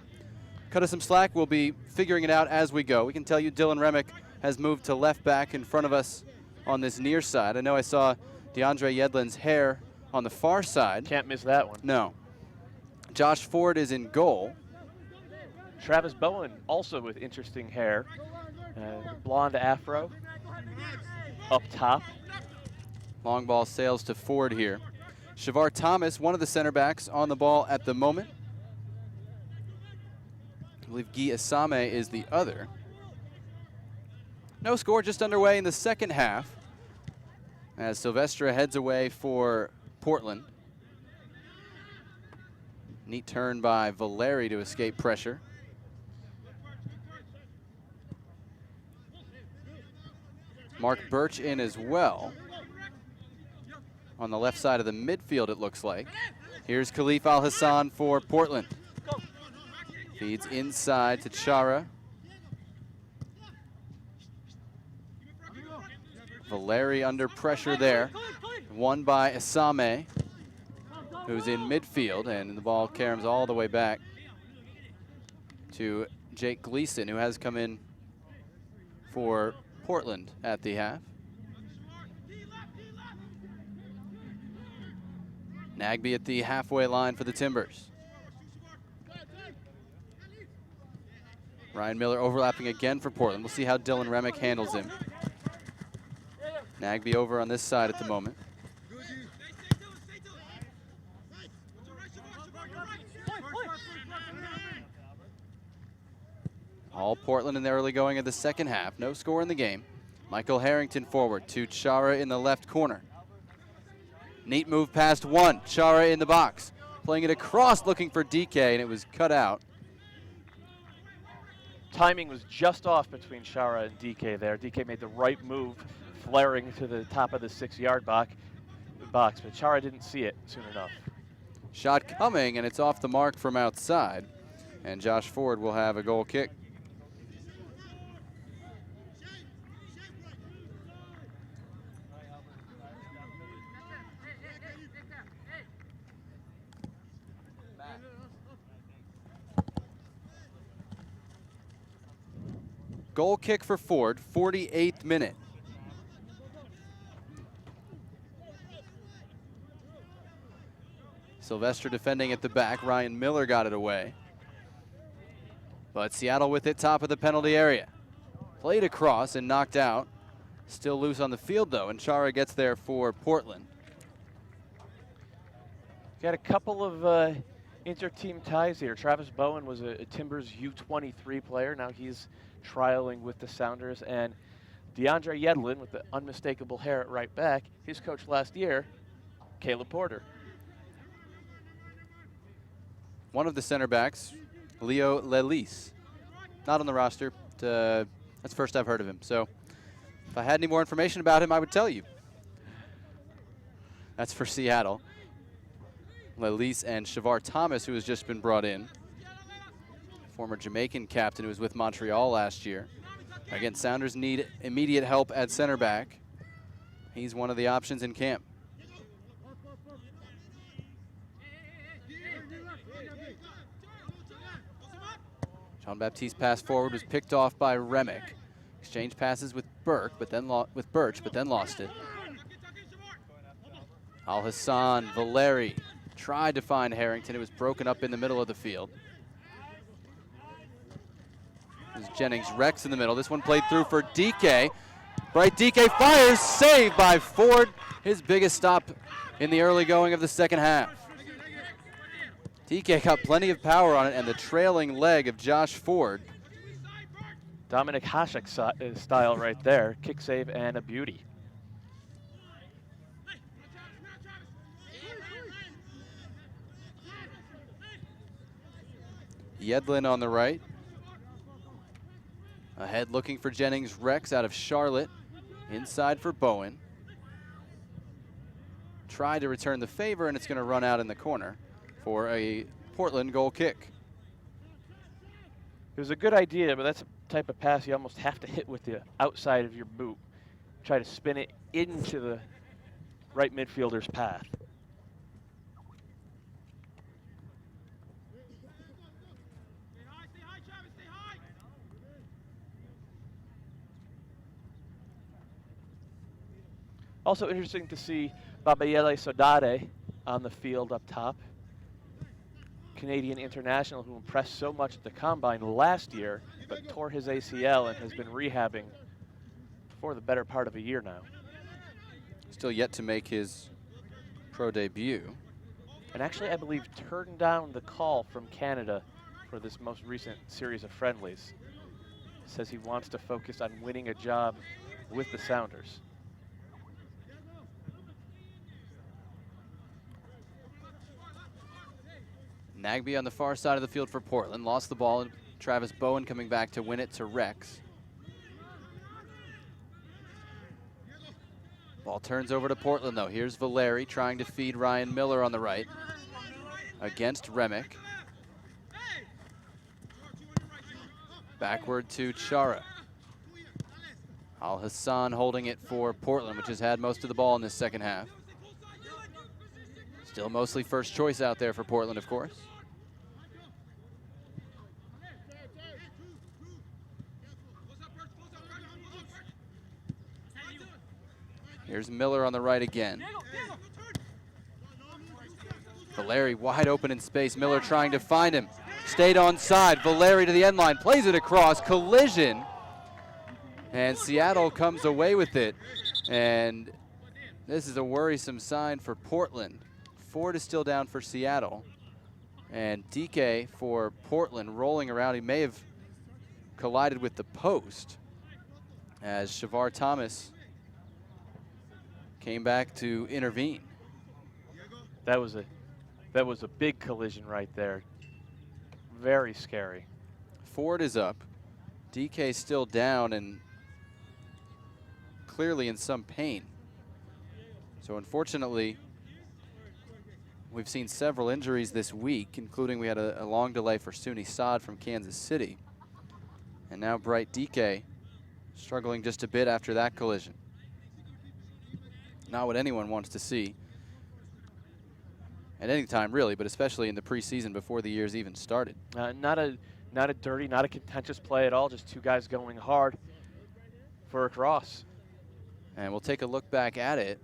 cut us some slack. We'll be figuring it out as we go. We can tell you Dylan Remick has moved to left back in front of us on this near side. I know I saw DeAndre Yedlin's hair on the far side. Can't miss that one. No. Josh Ford is in goal. Travis Bowen also with interesting hair. Blonde afro up top. Long ball sails to Ford here. Shavar Thomas, one of the center backs, on the ball at the moment. I believe Guy Asame is the other. No score, just underway in the second half as Silvestre heads away for Portland. Neat turn by Valeri to escape pressure. Mark Birch in as well. On the left side of the midfield, it looks like. Here's Khalif Al-Hassan for Portland. Feeds inside to Chara. Valeri under pressure there. Won by Asame, who's in midfield, and the ball caroms all the way back to Jake Gleason, who has come in for Portland at the half. Nagby at the halfway line for the Timbers. Ryan Miller overlapping again for Portland. We'll see how Dylan Remick handles him. Nagby over on this side at the moment. All Portland in the early going of the second half. No score in the game. Michael Harrington forward to Chara in the left corner. Neat move past one. Chara in the box. Playing it across, looking for DK, and it was cut out. Timing was just off between Chara and DK there. DK made the right move, flaring to the top of the 6-yard box, but Chara didn't see it soon enough. Shot coming, and it's off the mark from outside. And Josh Ford will have a goal kick. Goal kick for Ford, 48th minute. Silvestre defending at the back. Ryan Miller got it away. But Seattle with it top of the penalty area. Played across and knocked out. Still loose on the field though, and Chara gets there for Portland. Got a couple of inter-team ties here. Travis Bowen was a Timbers U23 player. Now he's trialing with the Sounders. And DeAndre Yedlin, with the unmistakable hair at right back, his coach last year, Caleb Porter. One of the center backs, Leo Lelis, not on the roster. That's the first I've heard of him. So if I had any more information about him, I would tell you. That's for Seattle. Lelis and Shavar Thomas, who has just been brought in. Former Jamaican captain who was with Montreal last year. Again, Sounders need immediate help at center back. He's one of the options in camp. Jean-Baptiste pass forward was picked off by Remick. Exchange passes with Birch, but then lost it. Al-Hassan, Valeri tried to find Harrington. It was broken up in the middle of the field. There's Jennings Rex in the middle. This one played through for DK. Bright DK fires, saved by Ford. His biggest stop in the early going of the second half. DK got plenty of power on it, and the trailing leg of Josh Ford. Dominic Hasek style right there. Kick save and a beauty. Yedlin on the right. Ahead looking for Jennings. Rex out of Charlotte. Inside for Bowen. Tried to return the favor, and it's going to run out in the corner for a Portland goal kick. It was a good idea, but that's a type of pass you almost have to hit with the outside of your boot. Try to spin it into the right midfielder's path. Also interesting to see Babayele Sodade on the field up top. Canadian international who impressed so much at the Combine last year, but tore his ACL and has been rehabbing for the better part of a year now. Still yet to make his pro debut. And actually, I believe, turned down the call from Canada for this most recent series of friendlies. Says he wants to focus on winning a job with the Sounders. Nagby on the far side of the field for Portland. Lost the ball, and Travis Bowen coming back to win it to Rex. Ball turns over to Portland, though. Here's Valeri trying to feed Ryan Miller on the right against Remick. Backward to Chara. Al Hassan holding it for Portland, which has had most of the ball in this second half. Still mostly first choice out there for Portland, of course. Here's Miller on the right again. Valeri wide open in space. Miller trying to find him. Stayed onside. Valeri to the end line. Plays it across. Collision. And Seattle comes away with it. And this is a worrisome sign for Portland. Ford is still down for Seattle. And DK for Portland rolling around. He may have collided with the post as Shavar Thomas came back to intervene. That was a big collision right there. Very scary. Ford is up. DK still down and clearly in some pain. So unfortunately, we've seen several injuries this week, including we had a long delay for Suni Saad from Kansas City. And now Bright DK struggling just a bit after that collision. Not what anyone wants to see at any time, really, but especially in the preseason before the year's even started. Not a dirty, not a contentious play at all, just two guys going hard for a cross. And we'll take a look back at it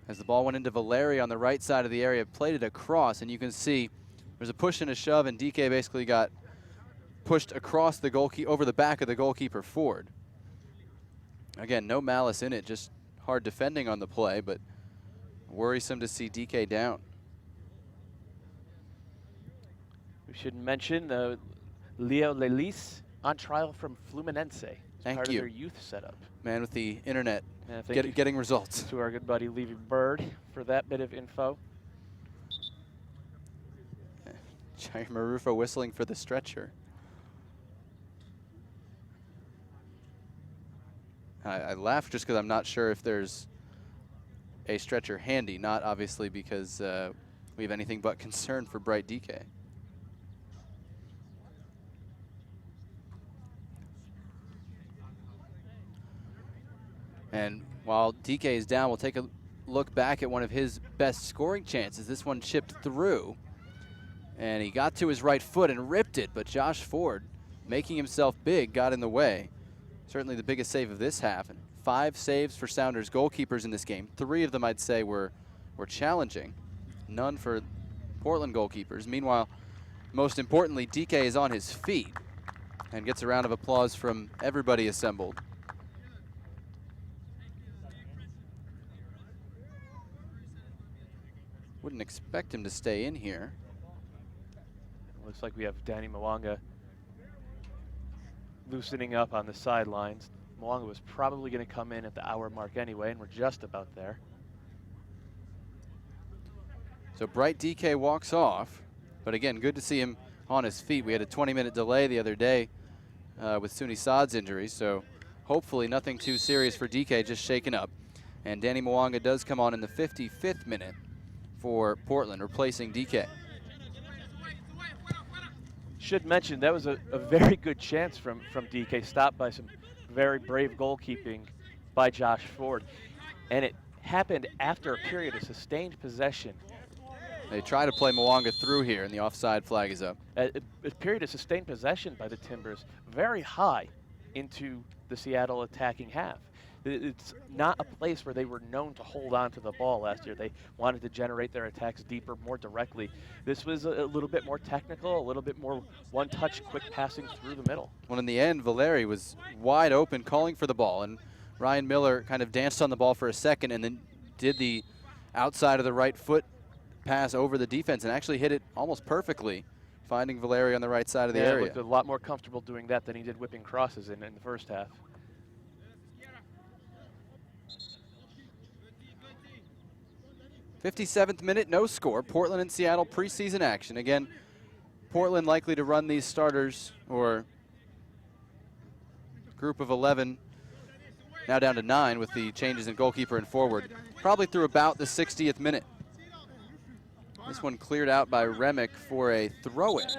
as the ball went into Valeri on the right side of the area, played it across, and you can see there's a push and a shove, and DK basically got pushed across the goalkeeper, over the back of the goalkeeper Ford. Again, no malice in it, just hard defending on the play, but worrisome to see DK down. We should mention Leo Lelis on trial from Fluminense. Thank part you. Of their youth setup. Man with the internet, Getting getting results. To our good buddy Levy Bird for that bit of info. Jair Marufo whistling for the stretcher. I laugh just because I'm not sure if there's a stretcher handy, not obviously because we have anything but concern for Bright DK. And while DK is down, we'll take a look back at one of his best scoring chances. This one chipped through, and he got to his right foot and ripped it, but Josh Ford, making himself big, got in the way. Certainly the biggest save of this half. And 5 saves for Sounders goalkeepers in this game. 3 of them, I'd say, were challenging. None for Portland goalkeepers. Meanwhile, most importantly, DK is on his feet and gets a round of applause from everybody assembled. Wouldn't expect him to stay in here. Looks like we have Danny Mwanga loosening up on the sidelines. Mwanga was probably going to come in at the hour mark anyway, and we're just about there. So Bright DK walks off, but again, good to see him on his feet. We had a 20-minute delay the other day with Suni Saad's injury, so hopefully nothing too serious for DK, just shaken up. And Danny Mwanga does come on in the 55th minute for Portland, replacing DK. Should mention that was a very good chance from DK, stopped by some very brave goalkeeping by Josh Ford. And it happened after a period of sustained possession. They try to play Mwanga through here, and the offside flag is up. A period of sustained possession by the Timbers, very high into the Seattle attacking half. It's not a place where they were known to hold on to the ball last year. They wanted to generate their attacks deeper, more directly. This was a little bit more technical, a little bit more one-touch, quick passing through the middle. Well, in the end, Valeri was wide open, calling for the ball, and Ryan Miller kind of danced on the ball for a second and then did the outside of the right foot pass over the defense and actually hit it almost perfectly, finding Valeri on the right side of the area. Looked a lot more comfortable doing that than he did whipping crosses in the first half. 57th minute, no score. Portland and Seattle preseason action. Again, Portland likely to run these starters, or group of 11, now down to 9 with the changes in goalkeeper and forward, probably through about the 60th minute. This one cleared out by Remick for a throw-in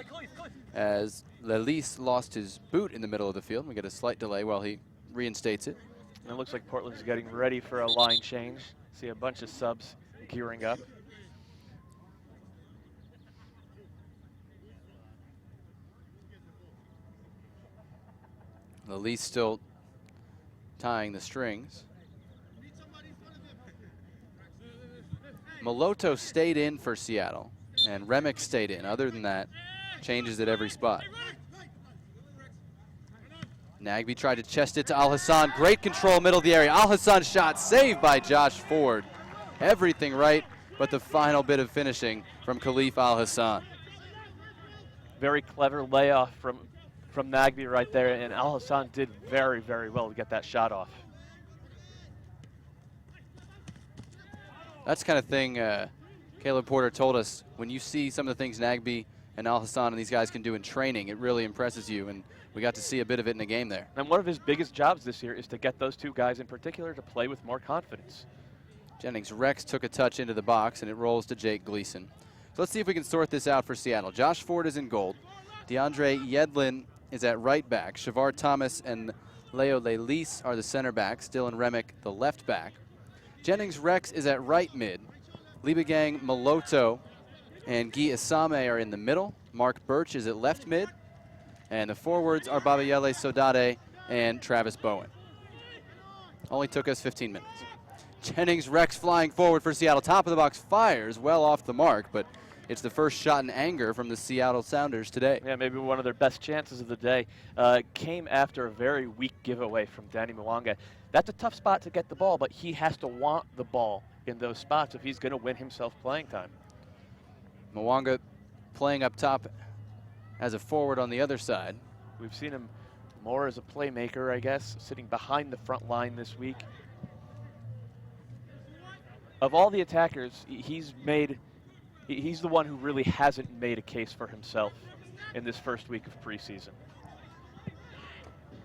as Lelis lost his boot in the middle of the field. We get a slight delay while he reinstates it. And it looks like Portland's getting ready for a line change. See a bunch of subs gearing up. Lelis still tying the strings. Moloto stayed in for Seattle, and Remick stayed in. Other than that, changes at every spot. Nagbe tried to chest it to Al Hassan. Great control, middle of the area. Al Hassan shot saved by Josh Ford. Everything right, but the final bit of finishing from Khalif Al Hassan. Very clever layoff from Nagbe right there, and Al Hassan did very, very well to get that shot off. That's the kind of thing Caleb Porter told us. When you see some of the things Nagbe and Al Hassan and these guys can do in training, it really impresses you, and we got to see a bit of it in the game there. And one of his biggest jobs this year is to get those two guys in particular to play with more confidence. Jennings Rex took a touch into the box, and it rolls to Jake Gleason. So let's see if we can sort this out for Seattle. Josh Ford is in goal. DeAndre Yedlin is at right back. Shavar Thomas and Leo Lelis are the center backs. Dylan Remick, the left back. Jennings Rex is at right mid. Libegang Moloto and Guy Asame are in the middle. Mark Birch is at left mid. And the forwards are Babayele Sodade and Travis Bowen. Only took us 15 minutes. Jennings Rex flying forward for Seattle. Top of the box, fires well off the mark, but it's the first shot in anger from the Seattle Sounders today. Yeah, maybe one of their best chances of the day. Came after a very weak giveaway from Danny Mwanga. That's a tough spot to get the ball, but he has to want the ball in those spots if he's going to win himself playing time. Mwanga playing up top as a forward on the other side. We've seen him more as a playmaker, I guess, sitting behind the front line this week. Of all the attackers, he's the one who really hasn't made a case for himself in this first week of preseason.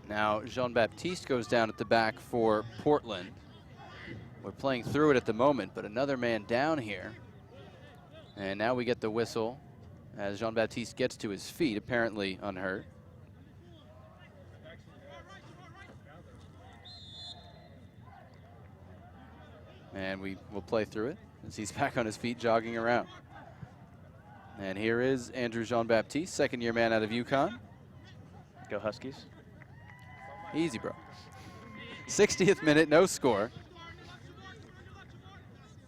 Now Jean-Baptiste goes down at the back for Portland. We're playing through it at the moment, but another man down here. And now we get the whistle as Jean-Baptiste gets to his feet, apparently unhurt. And we will play through it as he's back on his feet jogging around. And here is Andrew Jean-Baptiste, second-year man out of UConn. Go Huskies. Easy, bro. 60th minute, no score.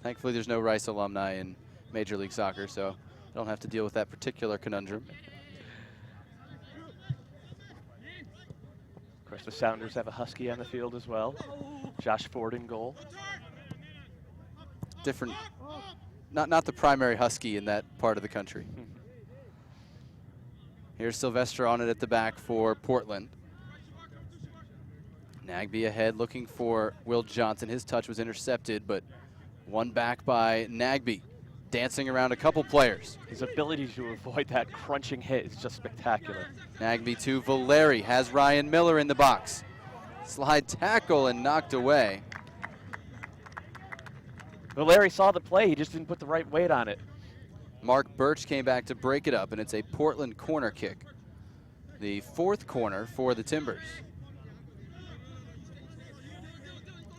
Thankfully, there's no Rice alumni in Major League Soccer, so I don't have to deal with that particular conundrum. Of course, the Sounders have a Husky on the field as well. Josh Ford in goal. Different not the primary Husky in that part of the country. Here's Sylvester on it at the back for Portland. Nagbe ahead looking for Will Johnson. His touch was intercepted, but one back by Nagbe, dancing around a couple players. His ability to avoid that crunching hit is just spectacular. Nagbe to Valeri, has Ryan Miller in the box. Slide tackle and knocked away. Valeri saw the play, he just didn't put the right weight on it. Mark Birch came back to break it up, and it's a Portland corner kick. The 4th corner for the Timbers.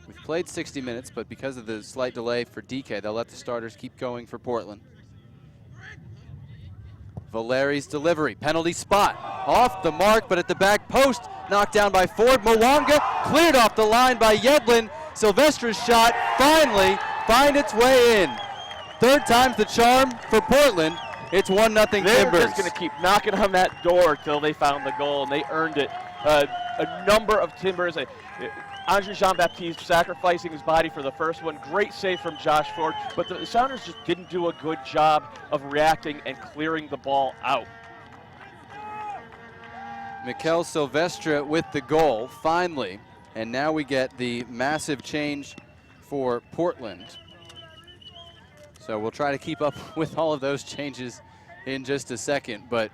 We've played 60 minutes, but because of the slight delay for DK, they'll let the starters keep going for Portland. Valeri's delivery, penalty spot, off the mark, but at the back post, knocked down by Ford. Mwanga cleared off the line by Yedlin. Sylvester's shot finally find its way in. 3rd time's the charm for Portland. It's 1-0 Timbers. They're just going to keep knocking on that door till they found the goal, and they earned it. A number of Timbers. Andre Jean-Baptiste sacrificing his body for the first one. Great save from Josh Ford, but the Sounders just didn't do a good job of reacting and clearing the ball out. Mikel Silvestre with the goal, finally. And now we get the massive change for Portland. So we'll try to keep up with all of those changes in just a second. But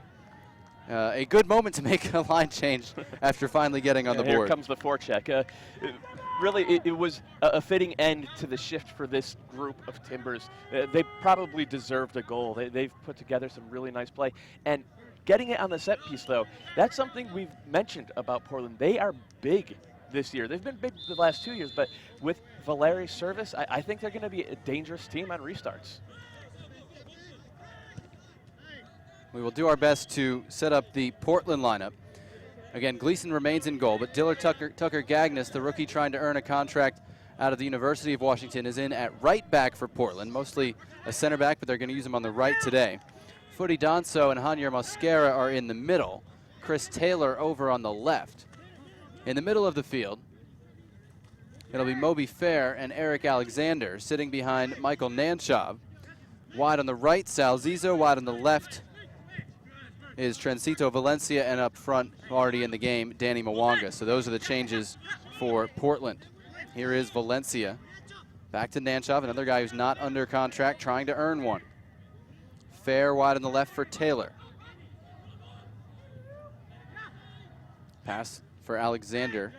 a good moment to make a line change after finally getting on the board. Here comes the forecheck. Really, it was a fitting end to the shift for this group of Timbers. They probably deserved a goal. They've put together some really nice play. And getting it on the set piece, though, that's something we've mentioned about Portland. They are big this year. They've been big the last 2 years, but with Valeri's service, I think they're going to be a dangerous team on restarts. We will do our best to set up the Portland lineup. Again, Gleason remains in goal, but Diller Tucker Gagnes, the rookie trying to earn a contract out of the University of Washington, is in at right back for Portland, mostly a center back, but they're going to use him on the right today. Footy Donso and Javier Mosquera are in the middle. Chris Taylor over on the left. In the middle of the field, it'll be Moby Fair and Eric Alexander sitting behind Michael Nanchov. Wide on the right, Sal Zizzo. Wide on the left is Trencito Valencia, and up front, already in the game, Danny Mwanga. So those are the changes for Portland. Here is Valencia. Back to Nanchov, another guy who's not under contract, trying to earn one. Fair wide on the left for Taylor. Pass for Alexander.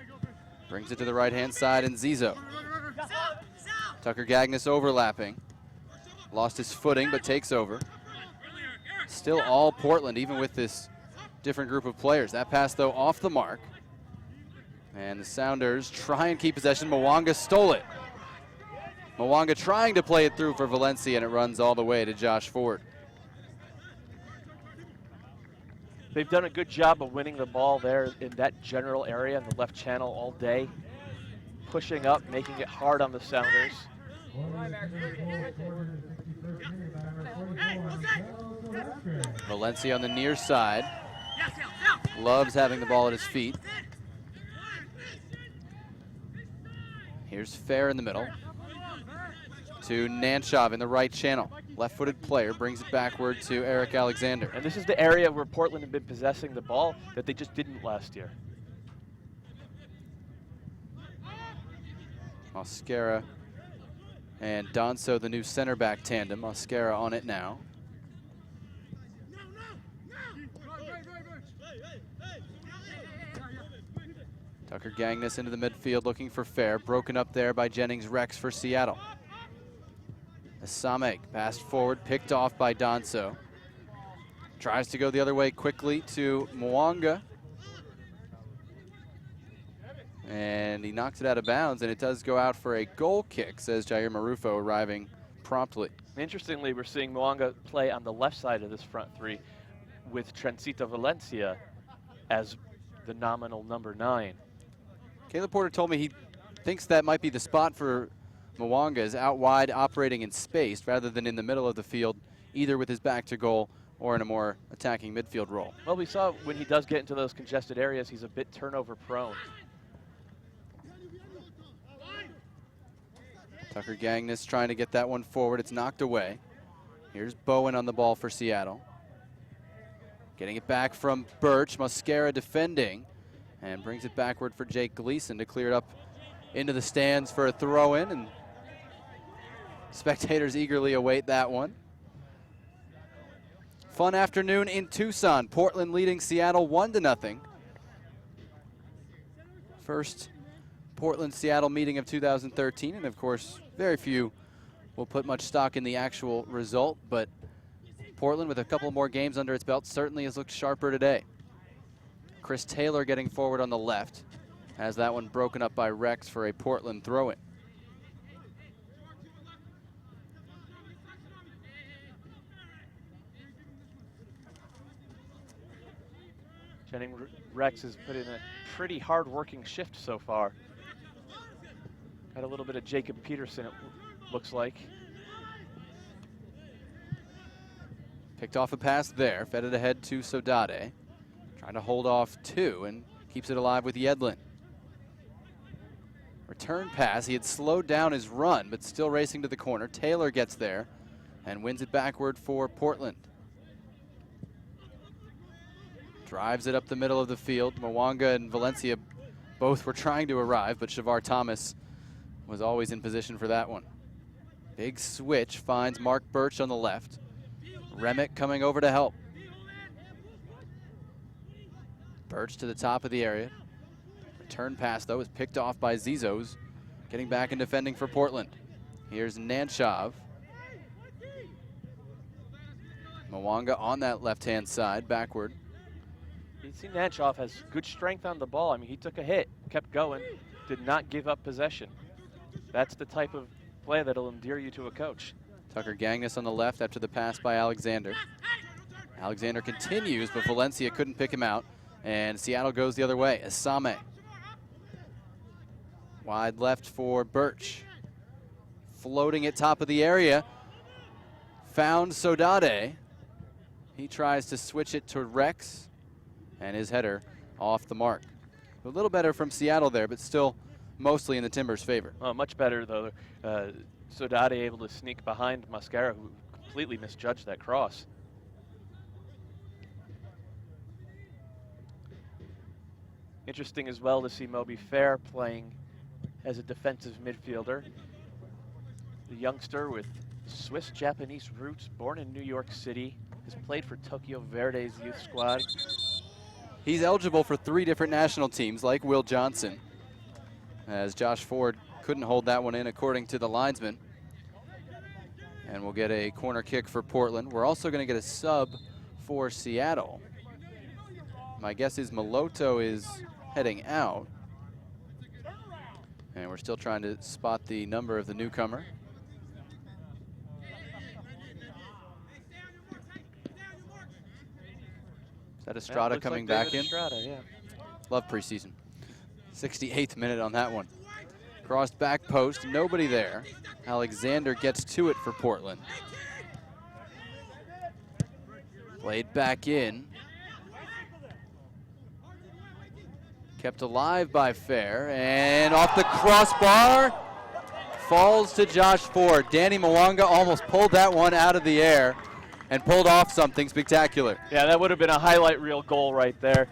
Brings it to the right-hand side, and Zizzo. Tucker Gagnes overlapping. Lost his footing, but takes over. Still all Portland, even with this different group of players. That pass, though, off the mark. And the Sounders try and keep possession. Mwanga stole it. Mwanga trying to play it through for Valencia, and it runs all the way to Josh Ford. They've done a good job of winning the ball there in that general area in the left channel all day. Pushing up, making it hard on the Sounders. Valencia on the near side. Loves having the ball at his feet. Here's Fair in the middle. To Nanchov in the right channel. Left-footed player brings it backward to Eric Alexander. And this is the area where Portland had been possessing the ball that they just didn't last year. Mosquera and Donso, the new center back tandem. Mosquera on it now. Tucker Gagnes into the midfield looking for Fair. Broken up there by Jennings Rex for Seattle. Samek passed forward, picked off by Donso. Tries to go the other way quickly to Mwanga. And he knocks it out of bounds, and it does go out for a goal kick, says Jair Marufo, arriving promptly. Interestingly, we're seeing Mwanga play on the left side of this front three with Trencito Valencia as the nominal number 9. Caleb Porter told me he thinks that might be the spot for Mwanga, is out wide, operating in space rather than in the middle of the field, either with his back to goal or in a more attacking midfield role. Well, we saw when he does get into those congested areas, he's a bit turnover prone. Tucker Gagnes trying to get that one forward. It's knocked away. Here's Bowen on the ball for Seattle. Getting it back from Birch. Mosquera defending and brings it backward for Jake Gleason to clear it up into the stands for a throw-in, and spectators eagerly await that one. Fun afternoon in Tucson. Portland leading Seattle 1-0. First Portland-Seattle meeting of 2013, and of course, very few will put much stock in the actual result, but Portland, with a couple more games under its belt, certainly has looked sharper today. Chris Taylor getting forward on the left, has that one broken up by Rex for a Portland throw-in. Jennings Rex has put in a pretty hard-working shift so far. Got a little bit of Jacob Peterson, it looks like. Picked off a pass there, fed it ahead to Sodade. Trying to hold off two and keeps it alive with Yedlin. Return pass, he had slowed down his run, but still racing to the corner. Taylor gets there and wins it backward for Portland. Drives it up the middle of the field. Mwanga and Valencia both were trying to arrive, but Shavar Thomas was always in position for that one. Big switch finds Mark Birch on the left. Remick coming over to help. Birch to the top of the area. Return pass, though, is picked off by Zizos. Getting back and defending for Portland. Here's Nanchov. Mwanga on that left-hand side, backward. You see Nanchov has good strength on the ball. I mean, he took a hit, kept going, did not give up possession. That's the type of play that'll endear you to a coach. Tucker Gagnes on the left after the pass by Alexander. Alexander continues, but Valencia couldn't pick him out, and Seattle goes the other way. Asame. Wide left for Birch. Floating at top of the area. Found Sodade. He tries to switch it to Rex, and his header off the mark. A little better from Seattle there, but still mostly in the Timbers' favor. Much better, though. Sodade able to sneak behind Mosquera, who completely misjudged that cross. Interesting as well to see Moby Fair playing as a defensive midfielder. The youngster with Swiss-Japanese roots, born in New York City, has played for Tokyo Verde's youth squad. He's eligible for 3 different national teams, like Will Johnson, as Josh Ford couldn't hold that one in, according to the linesman. And we'll get a corner kick for Portland. We're also going to get a sub for Seattle. My guess is Maloto is heading out. And we're still trying to spot the number of the newcomer. Is that Estrada coming back in? Estrada, yeah. Love preseason. 68th minute on that one. Crossed back post, nobody there. Alexander gets to it for Portland. Played back in. Kept alive by Fair, and off the crossbar, falls to Josh Ford. Danny Mwanga almost pulled that one out of the air and pulled off something spectacular. Yeah, that would have been a highlight reel goal right there.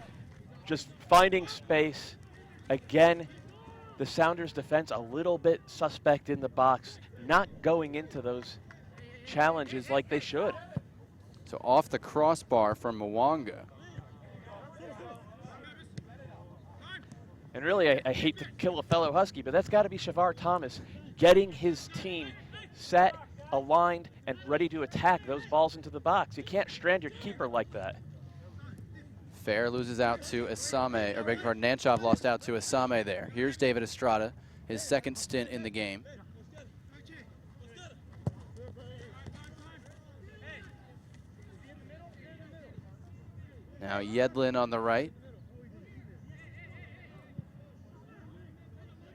Just finding space. Again, the Sounders defense a little bit suspect in the box, not going into those challenges like they should. So off the crossbar from Mwanga. And really, I hate to kill a fellow Husky, but that's got to be Shavar Thomas getting his team set, aligned, and ready to attack those balls into the box. You can't strand your keeper like that. Fair loses out to Asame, or beg your pardon, Nanchov lost out to Asame there. Here's David Estrada, his second stint in the game. Now Yedlin on the right.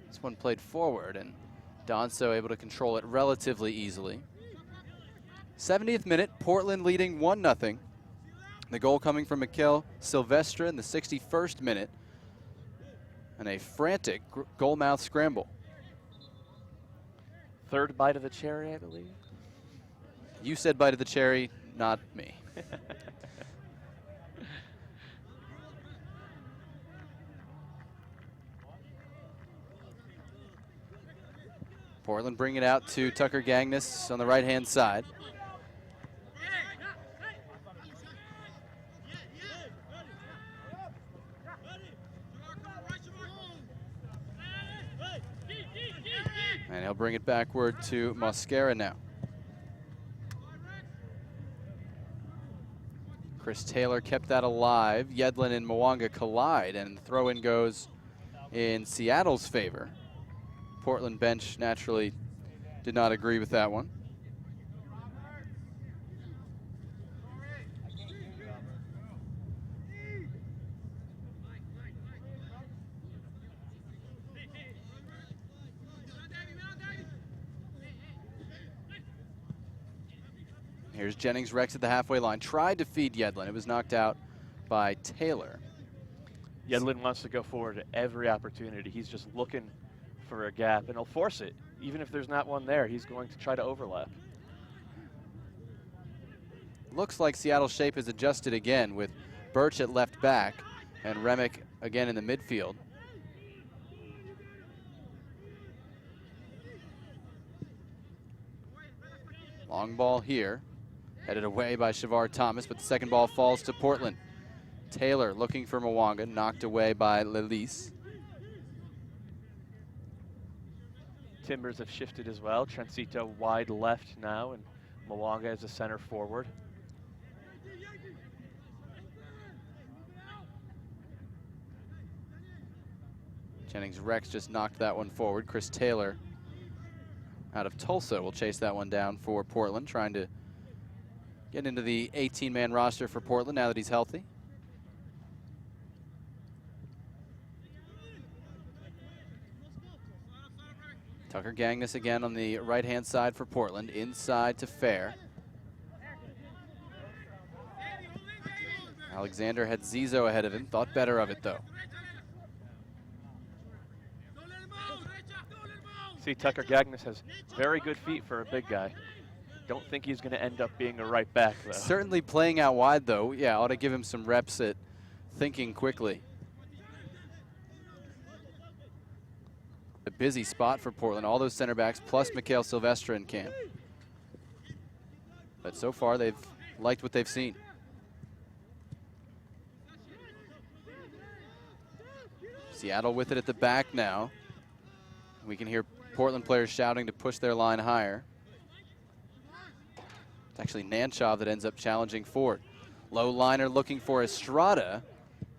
This one played forward, and Donso able to control it relatively easily. 70th minute, Portland leading 1-0. The goal coming from Mikel Silvestre in the 61st minute. And a frantic goal-mouth scramble. Third bite of the cherry, I believe. You said bite of the cherry, not me. Portland bring it out to Tucker Gagnes on the right-hand side. And he'll bring it backward to Mosquera now. Chris Taylor kept that alive. Yedlin and Mwanga collide, and the throw-in goes in Seattle's favor. Portland bench naturally did not agree with that one. Here's Jennings Rex at the halfway line. Tried to feed Yedlin. It was knocked out by Taylor. Yedlin wants to go forward at every opportunity. He's just looking for a gap, and he'll force it. Even if there's not one there, he's going to try to overlap. Looks like Seattle's shape has adjusted again with Birch at left back and Remick again in the midfield. Long ball here, headed away by Shavar Thomas, but the second ball falls to Portland. Taylor looking for Mwanga, knocked away by Lelise. Timbers have shifted as well. Trencito wide left now, and Mwanga as a center forward. Jennings Rex just knocked that one forward. Chris Taylor out of Tulsa will chase that one down for Portland, trying to get into the 18-man roster for Portland now that he's healthy. Tucker Gagnes again on the right-hand side for Portland, inside to Fair. Alexander had Zizo ahead of him, thought better of it though. See, Tucker Gagnes has very good feet for a big guy. Don't think he's going to end up being a right back though. Certainly playing out wide though, yeah, ought to give him some reps at thinking quickly. A busy spot for Portland, all those center backs plus Mikhail Silvestre in camp. But so far they've liked what they've seen. Seattle with it at the back now. We can hear Portland players shouting to push their line higher. It's actually Nanchov that ends up challenging Ford. Low liner looking for Estrada,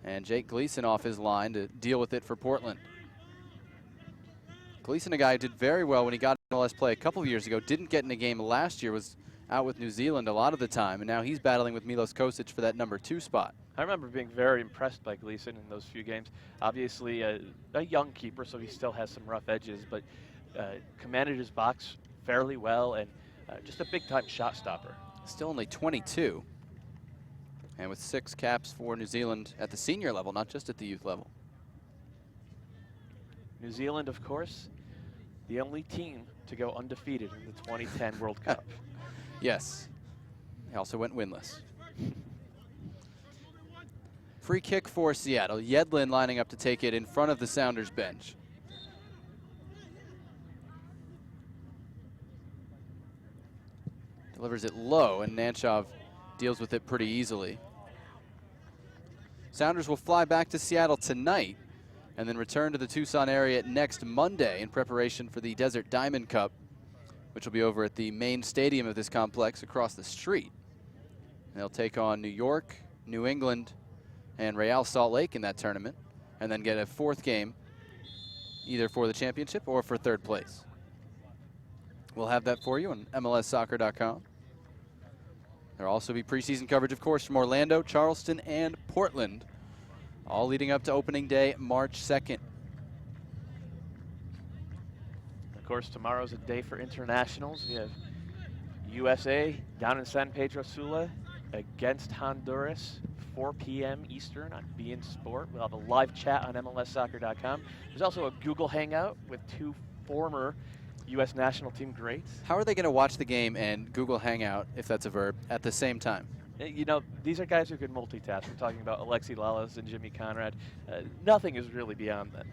and Jake Gleason off his line to deal with it for Portland. Gleason, a guy who did very well when he got MLS play a couple of years ago, didn't get in a game last year, was out with New Zealand a lot of the time, and now he's battling with Milos Kosic for that #2 spot. I remember being very impressed by Gleason in those few games. Obviously a young keeper, so he still has some rough edges, but commanded his box fairly well, and just a big-time shot stopper. Still only 22, and with 6 caps for New Zealand at the senior level, not just at the youth level. New Zealand, of course, the only team to go undefeated in the 2010 World Cup. Yes, he also went winless. Free kick for Seattle. Yedlin lining up to take it in front of the Sounders bench. Delivers it low, and Nanchov deals with it pretty easily. Sounders will fly back to Seattle tonight and then return to the Tucson area next Monday in preparation for the Desert Diamond Cup, which will be over at the main stadium of this complex across the street. And they'll take on New York, New England, and Real Salt Lake in that tournament, and then get a 4th game either for the championship or for 3rd place. We'll have that for you on MLSsoccer.com. There'll also be preseason coverage, of course, from Orlando, Charleston, and Portland, all leading up to opening day, March 2nd. Of course, tomorrow's a day for internationals. We have USA down in San Pedro Sula against Honduras, 4 p.m. Eastern on beIN Sport. We'll have a live chat on MLSsoccer.com. There's also a Google Hangout with 2 former U.S. national team greats. How are they going to watch the game and Google Hangout, if that's a verb, at the same time? You know, these are guys who can multitask. We're talking about Alexi Lalas and Jimmy Conrad. Nothing is really beyond that.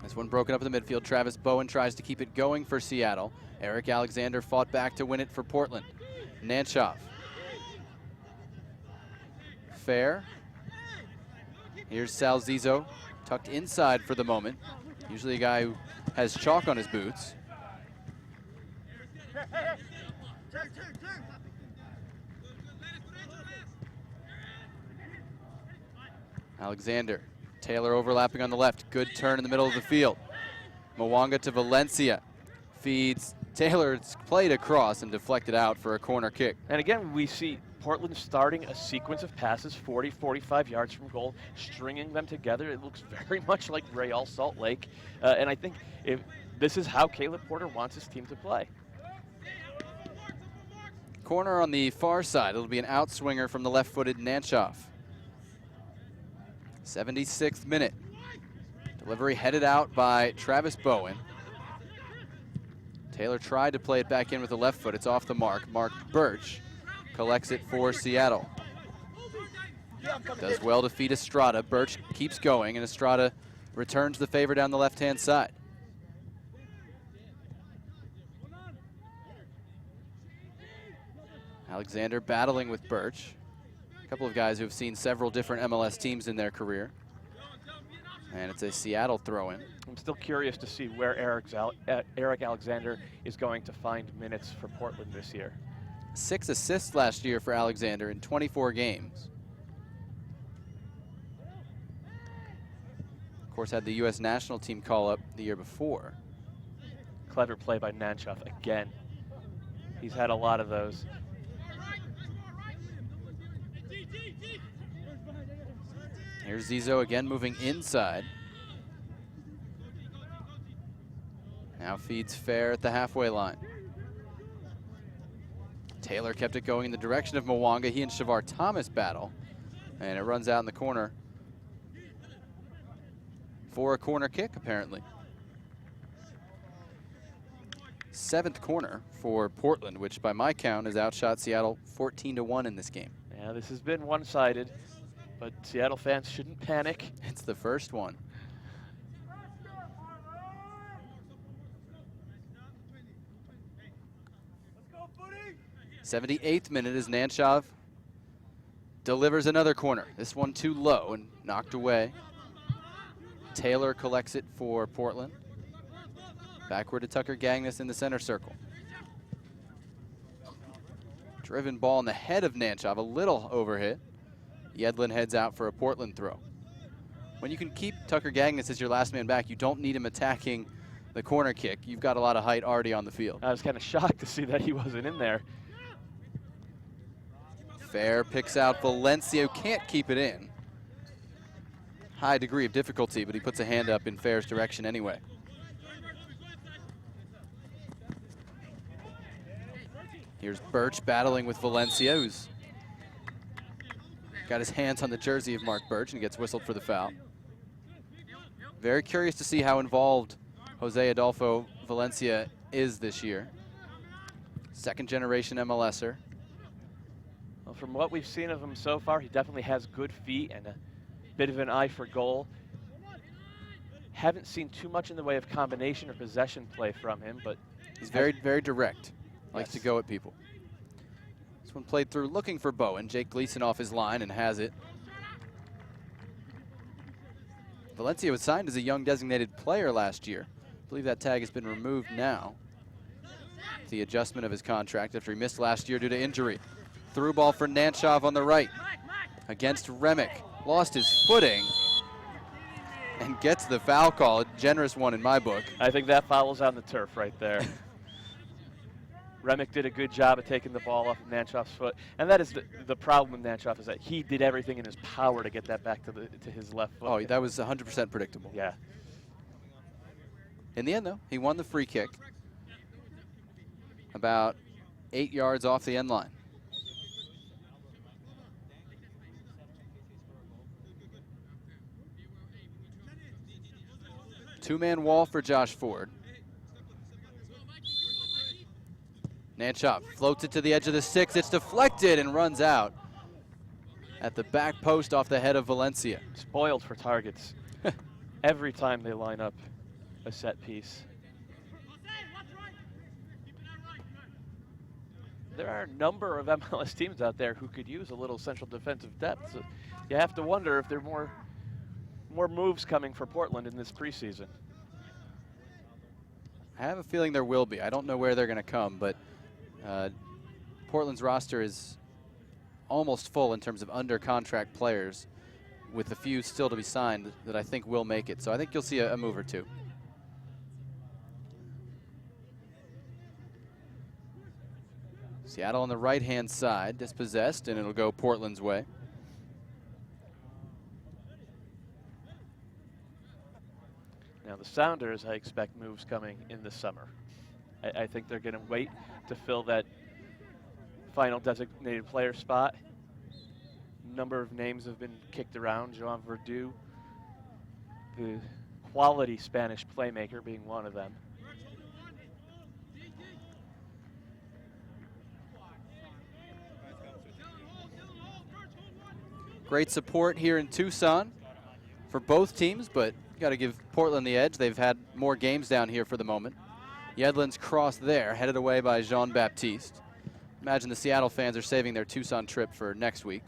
This one broken up in the midfield. Travis Bowen tries to keep it going for Seattle. Eric Alexander fought back to win it for Portland. Nanchoff. Fair. Here's Salzizo, tucked inside for the moment. Usually a guy who has chalk on his boots. Alexander. Taylor overlapping on the left. Good turn in the middle of the field. Mwanga to Valencia. Feeds Taylor. It's played across and deflected out for a corner kick. And again, we see Portland starting a sequence of passes 40, 45 yards from goal, stringing them together. It looks very much like Real Salt Lake. And I think if this is how Caleb Porter wants his team to play. Corner on the far side. It'll be an outswinger from the left-footed Nanchoff. 76th minute. Delivery headed out by Travis Bowen. Taylor tried to play it back in with the left foot. It's off the mark. Mark Birch collects it for Seattle. Does well to feed Estrada. Birch keeps going, and Estrada returns the favor down the left-hand side. Alexander battling with Birch. A couple of guys who have seen several different MLS teams in their career. And it's a Seattle throw-in. I'm still curious to see where Eric Alexander is going to find minutes for Portland this year. 6 assists last year for Alexander in 24 games. Of course, had the U.S. national team call-up the year before. Clever play by Nanchoff again. He's had a lot of those. Here's Zizo again moving inside. Now feeds fair at the halfway line. Taylor kept it going in the direction of Mwanga. He and Shavar Thomas battle. And it runs out in the corner for a corner kick, apparently. 7th corner for Portland, which by my count has outshot Seattle 14-1 in this game. Yeah, this has been one-sided, but Seattle fans shouldn't panic. It's the first one. 78th minute as Nanchoff delivers another corner. This one too low and knocked away. Taylor collects it for Portland. Backward to Tucker Gagnes in the center circle. Driven ball in the head of Nanchoff, a little overhit. Yedlin heads out for a Portland throw. When you can keep Tucker Gagnes as your last man back, you don't need him attacking the corner kick. You've got a lot of height already on the field. I was kind of shocked to see that he wasn't in there. Fair picks out Valencia, who can't keep it in. High degree of difficulty, but he puts a hand up in Fair's direction anyway. Here's Birch battling with Valencia, who's got his hands on the jersey of Mark Birch and gets whistled for the foul. Very curious to see how involved Jose Adolfo Valencia is this year. Second generation MLSer. Well, from what we've seen of him so far, he definitely has good feet and a bit of an eye for goal. Haven't seen too much in the way of combination or possession play from him, but he's very, very direct. Likes Yes. to go at people. This one played through looking for Bowen. Jake Gleason off his line and has it. Valencia was signed as a young designated player last year. I believe that tag has been removed now. The adjustment of his contract after he missed last year due to injury. Through ball for Nanchoff on the right against Remick. Lost his footing and gets the foul call. A generous one in my book. I think that foul's on the turf right there. Remick did a good job of taking the ball off of Nanchoff's foot, and that is the problem with Nanchoff, is that he did everything in his power to get that back to his left foot. Oh, that was 100% predictable. Yeah. In the end, though, he won the free kick about 8 yards off the end line. Two-man wall for Josh Ford. Nanchop floats it to the edge of the 6. It's deflected and runs out at the back post off the head of Valencia. Spoiled for targets every time they line up a set piece. There are a number of MLS teams out there who could use a little central defensive depth. So you have to wonder if there are more moves coming for Portland in this preseason. I have a feeling there will be. I don't know where they're going to come, but Portland's roster is almost full in terms of under contract players, with a few still to be signed that I think will make it. So I think you'll see a move or two. Seattle on the right-hand side, dispossessed, and it'll go Portland's way. Now the Sounders, I expect moves coming in the summer. I think they're going to wait to fill that final designated player spot. Number of names have been kicked around, Joan Verdu, the quality Spanish playmaker, being one of them. Great support here in Tucson for both teams, but got to give Portland the edge. They've had more games down here for the moment. Yedlin's cross there, headed away by Jean-Baptiste. Imagine the Seattle fans are saving their Tucson trip for next week.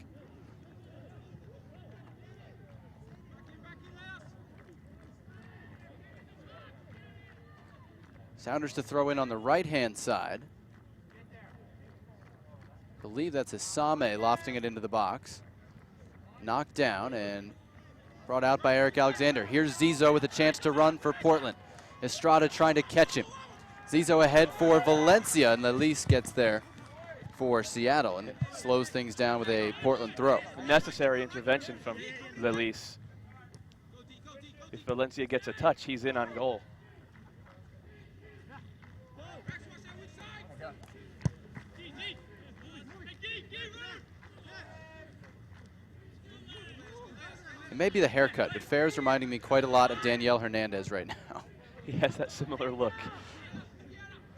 Sounders to throw in on the right-hand side. Believe that's Isame lofting it into the box. Knocked down and brought out by Eric Alexander. Here's Zizo with a chance to run for Portland. Estrada trying to catch him. Zizo ahead for Valencia, and Lelis gets there for Seattle and slows things down with a Portland throw. A necessary intervention from Lelis. If Valencia gets a touch, he's in on goal. It may be the haircut, but Fair's reminding me quite a lot of Daniel Hernandez right now. He has that similar look.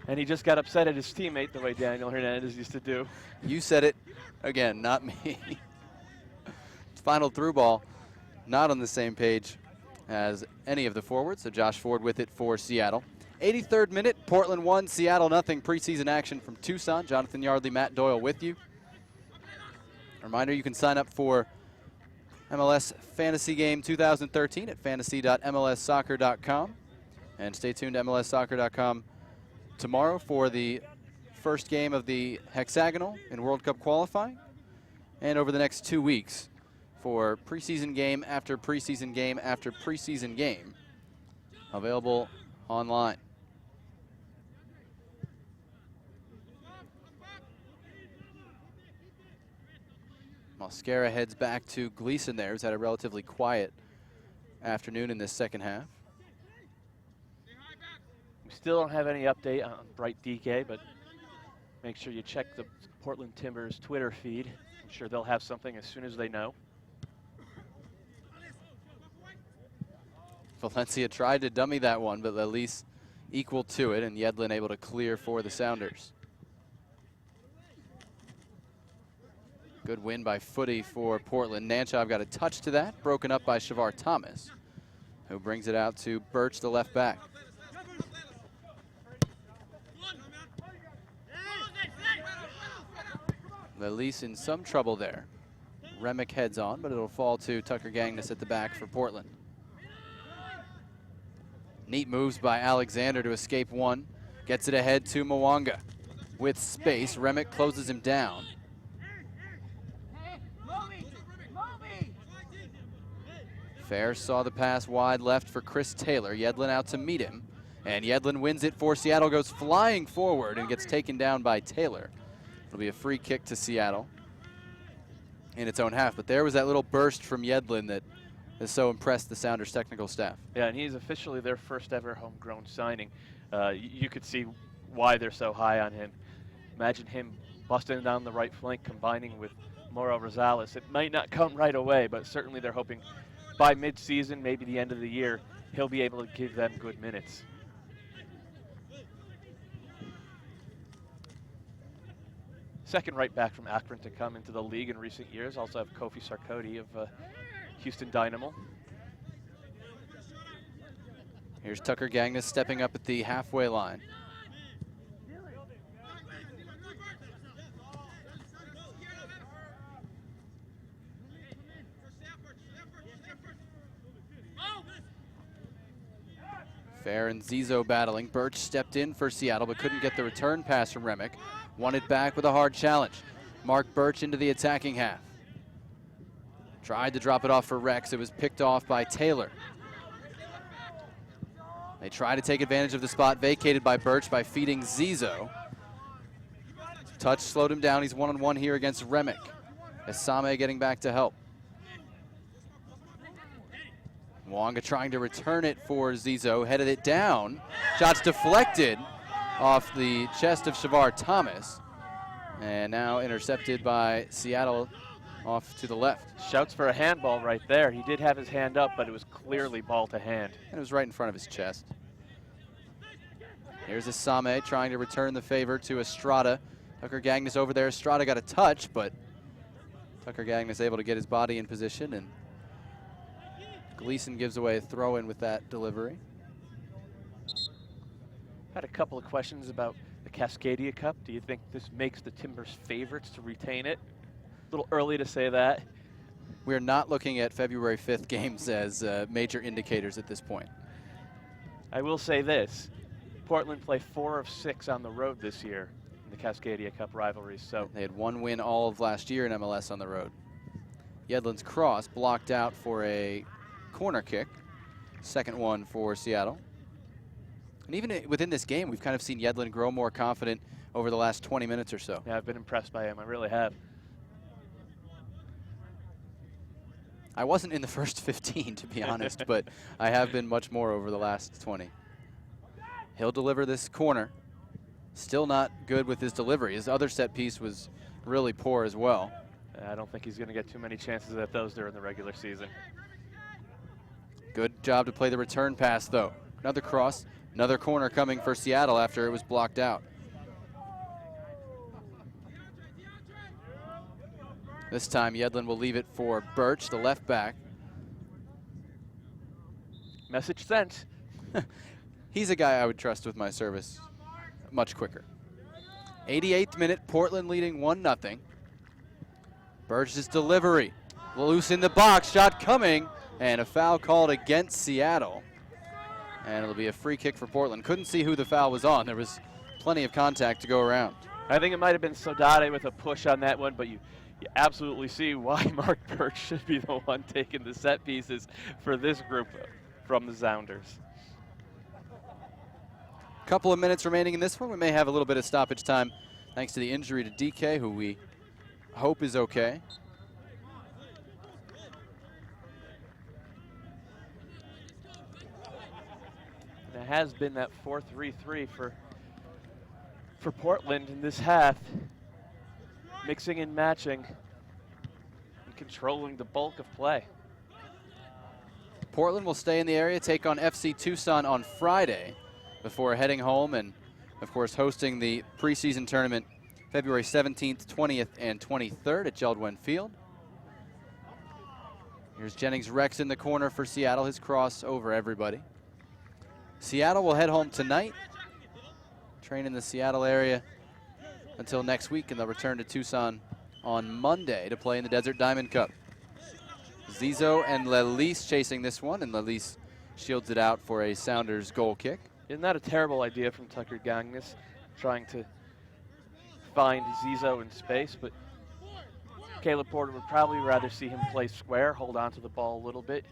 And he just got upset at his teammate the way Daniel Hernandez used to do. You said it again, not me. Final through ball, not on the same page as any of the forwards, so Josh Ford with it for Seattle. 83rd minute, Portland 1, Seattle nothing. Preseason action from Tucson. Jonathan Yardley, Matt Doyle with you. Reminder, you can sign up for MLS Fantasy Game 2013 at fantasy.mlssoccer.com. And stay tuned to mlssoccer.com tomorrow for the first game of the hexagonal in World Cup qualifying, and over the next 2 weeks for preseason game after preseason game after preseason game, available online. Mosquera heads back to Gleason there, who's had a relatively quiet afternoon in this second half. We still don't have any update on Bright DK, but make sure you check the Portland Timbers Twitter feed. I'm sure they'll have something as soon as they know. Valencia tried to dummy that one, but Lelis equal to it, and Yedlin able to clear for the Sounders. Good win by Footy for Portland. Nanchov got a touch to that, broken up by Shavar Thomas, who brings it out to Birch, the left back. Lelis in some trouble there. Remick heads on, but it'll fall to Tucker Gangnis at the back for Portland. Neat moves by Alexander to escape one. Gets it ahead to Mwanga. With space, Remick closes him down. Fair saw the pass wide left for Chris Taylor. Yedlin out to meet him. And Yedlin wins it for Seattle, goes flying forward and gets taken down by Taylor. It'll be a free kick to Seattle in its own half. But there was that little burst from Yedlin that has so impressed the Sounders technical staff. Yeah, and he's officially their first ever homegrown signing. You could see why they're so high on him. Imagine him busting down the right flank, combining with Mauro Rosales. It might not come right away, but certainly they're hoping by mid-season, maybe the end of the year, he'll be able to give them good minutes. Second right back from Akron to come into the league in recent years. Also have Kofi Sarkodie of Houston Dynamo. Here's Tucker Gagnes stepping up at the halfway line. Fair and Zizo battling. Birch stepped in for Seattle but couldn't get the return pass from Remick. Won it back with a hard challenge. Mark Birch into the attacking half. Tried to drop it off for Rex. It was picked off by Taylor. They try to take advantage of the spot vacated by Birch by feeding Zizo. Touch slowed him down. He's one-on-one here against Remick. Esame getting back to help. Mwanga trying to return it for Zizo, headed it down. Shots deflected off the chest of Shavar Thomas. And now intercepted by Seattle off to the left. Shouts for a handball right there. He did have his hand up, but it was clearly ball to hand. And it was right in front of his chest. Here's Esame trying to return the favor to Estrada. Tucker Gagnes over there. Estrada got a touch, but Tucker Gagnes able to get his body in position, and Gleason gives away a throw-in with that delivery. Had a couple of questions about the Cascadia Cup. Do you think this makes the Timbers favorites to retain it? A little early to say that. We're not looking at February 5th games as major indicators at this point. I will say this. Portland play 4 of 6 on the road this year in the Cascadia Cup rivalries. So they had one win all of last year in MLS on the road. Yedlin's cross blocked out for a corner kick. Second one for Seattle. And even within this game, we've kind of seen Yedlin grow more confident over the last 20 minutes or so. Yeah, I've been impressed by him. I really have. I wasn't in the first 15, to be honest, but I have been much more over the last 20. He'll deliver this corner. Still not good with his delivery. His other set piece was really poor as well. I don't think he's going to get too many chances at those during the regular season. Good job to play the return pass, though. Another cross, another corner coming for Seattle after it was blocked out. This time, Yedlin will leave it for Birch, the left back. Message sent. He's a guy I would trust with my service much quicker. 88th minute, Portland leading 1-0. Birch's delivery. Loose in the box, shot coming, and a foul called against Seattle. And it'll be a free kick for Portland. Couldn't see who the foul was on. There was plenty of contact to go around. I think it might have been Sodade with a push on that one, but you absolutely see why Mark Birch should be the one taking the set pieces for this group from the Sounders. Couple of minutes remaining in this one. We may have a little bit of stoppage time thanks to the injury to DK, who we hope is okay. And it has been that 4-3-3 for Portland in this half, mixing and matching and controlling the bulk of play. Portland will stay in the area, take on FC Tucson on Friday before heading home and, of course, hosting the preseason tournament February 17th, 20th, and 23rd at Jeld-Wen Field. Here's Jennings Rex in the corner for Seattle, his cross over everybody. Seattle will head home tonight, train in the Seattle area until next week, and they'll return to Tucson on Monday to play in the Desert Diamond Cup. Zizo and Lelis chasing this one, and Lelis shields it out for a Sounders goal kick. Isn't that a terrible idea from Tucker Gagnes, trying to find Zizo in space? But Caleb Porter would probably rather see him play square, hold on to the ball a little bit.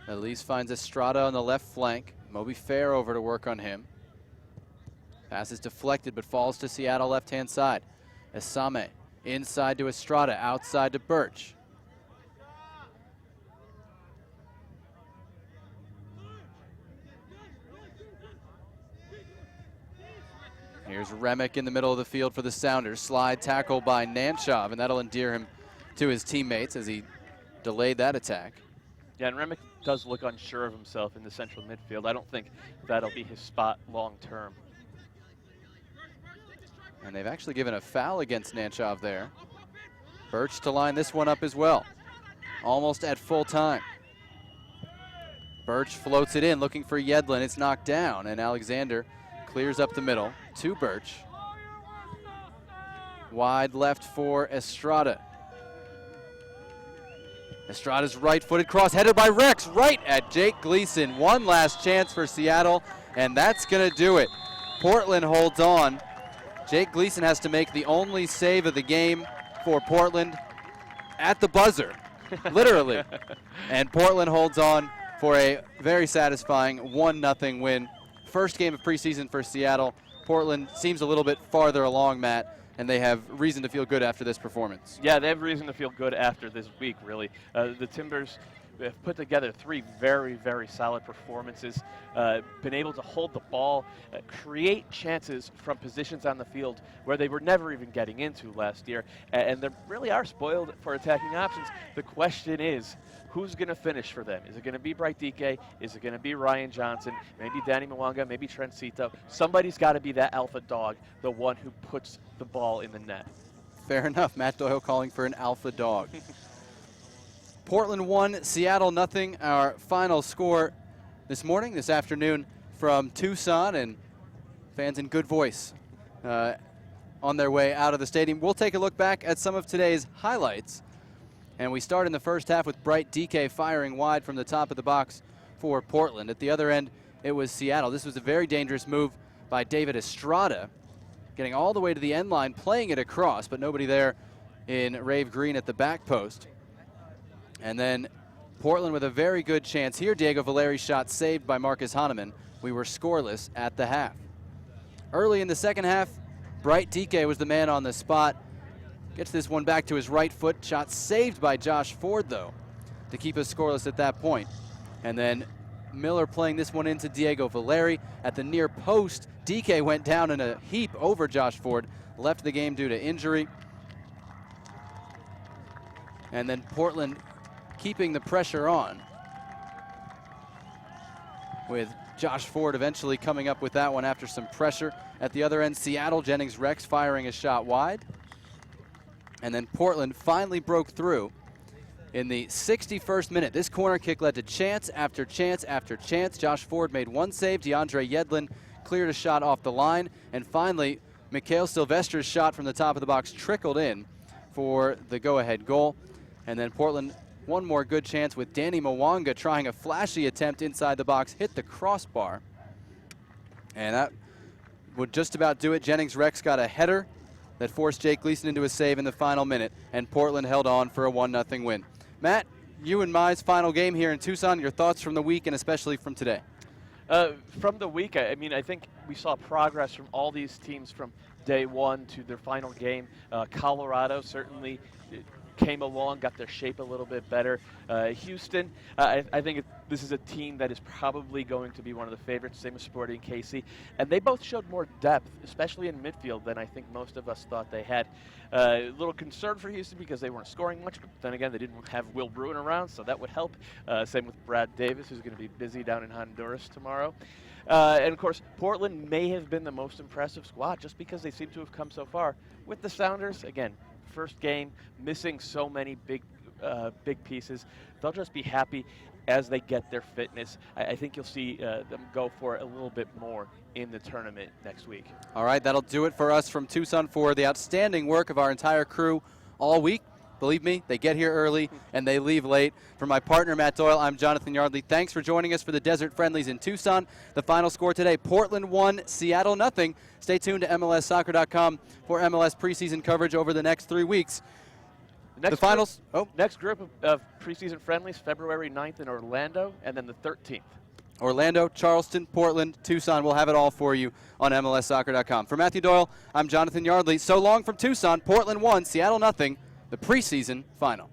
Elise finds Estrada on the left flank. Moby Fair over to work on him. Pass is deflected but falls to Seattle left-hand side. Esame inside to Estrada, outside to Birch. Here's Remick in the middle of the field for the Sounders. Slide tackle by Nanchov, and that'll endear him to his teammates as he delayed that attack. Yeah, and Remick does look unsure of himself in the central midfield. I don't think that'll be his spot long term. And they've actually given a foul against Nanchov there. Birch to line this one up as well. Almost at full time. Birch floats it in, looking for Yedlin. It's knocked down, and Alexander clears up the middle to Birch. Wide left for Estrada. Estrada's right-footed cross, headed by Rex, right at Jake Gleason. One last chance for Seattle, and that's going to do it. Portland holds on. Jake Gleason has to make the only save of the game for Portland at the buzzer, literally. And Portland holds on for a very satisfying 1-0 win. First game of preseason for Seattle. Portland seems a little bit farther along, Matt, and they have reason to feel good after this performance. Yeah, they have reason to feel good after this week, really. The Timbers have put together 3 very, very solid performances, been able to hold the ball, create chances from positions on the field where they were never even getting into last year, and they really are spoiled for attacking options. The question is, who's going to finish for them? Is it going to be Bright DK? Is it going to be Ryan Johnson? Maybe Danny Mwanga? Maybe Trencito? Somebody's got to be that alpha dog, the one who puts the ball in the net. Fair enough. Matt Doyle calling for an alpha dog. Portland 1, Seattle 0. Our final score this afternoon from Tucson, and fans in good voice on their way out of the stadium. We'll take a look back at some of today's highlights. And we start in the first half with Bright DK firing wide from the top of the box for Portland. At the other end, it was Seattle. This was a very dangerous move by David Estrada, getting all the way to the end line, playing it across, but nobody there in Rave Green at the back post. And then Portland with a very good chance here. Diego Valeri's shot saved by Marcus Hahnemann. We were scoreless at the half. Early in the second half, Bright DK was the man on the spot. Gets this one back to his right foot. Shot saved by Josh Ford, though, to keep us scoreless at that point. And then Miller playing this one into Diego Valeri. At the near post, DK went down in a heap over Josh Ford, left the game due to injury. And then Portland keeping the pressure on, with Josh Ford eventually coming up with that one after some pressure. At the other end, Seattle, Jennings Rex firing a shot wide. And then Portland finally broke through in the 61st minute. This corner kick led to chance after chance after chance. Josh Ford made one save. DeAndre Yedlin cleared a shot off the line. And finally, Mikhail Silvestra's shot from the top of the box trickled in for the go-ahead goal. And then Portland, one more good chance with Danny Mwanga trying a flashy attempt inside the box, hit the crossbar. And that would just about do it. Jennings Rex got a header that forced Jake Gleason into a save in the final minute, and Portland held on for a 1-0 win. Matt, you and Mai's final game here in Tucson, your thoughts from the week and especially from today? From the week, I mean, I think we saw progress from all these teams from day one to their final game. Colorado certainly came along, got their shape a little bit better. Houston, I think this is a team that is probably going to be one of the favorites, same with Sporting KC. And they both showed more depth, especially in midfield, than I think most of us thought they had. A little concern for Houston because they weren't scoring much, but then again, they didn't have Will Bruin around, so that would help. Same with Brad Davis, who's going to be busy down in Honduras tomorrow. And of course, Portland may have been the most impressive squad just because they seem to have come so far. With the Sounders, again, first game, missing so many big pieces. They'll just be happy as they get their fitness. I think you'll see them go for it a little bit more in the tournament next week. All right, that'll do it for us from Tucson for the outstanding work of our entire crew all week. Believe me, they get here early and they leave late. For my partner, Matt Doyle, I'm Jonathan Yardley. Thanks for joining us for the Desert Friendlies in Tucson. The final score today, Portland 1, Seattle 0. Stay tuned to MLSsoccer.com for MLS preseason coverage over the next 3 weeks. Next group of preseason friendlies, February 9th in Orlando, and then the 13th. Orlando, Charleston, Portland, Tucson. We'll have it all for you on MLSsoccer.com. For Matthew Doyle, I'm Jonathan Yardley. So long from Tucson, Portland 1, Seattle 0, the preseason final.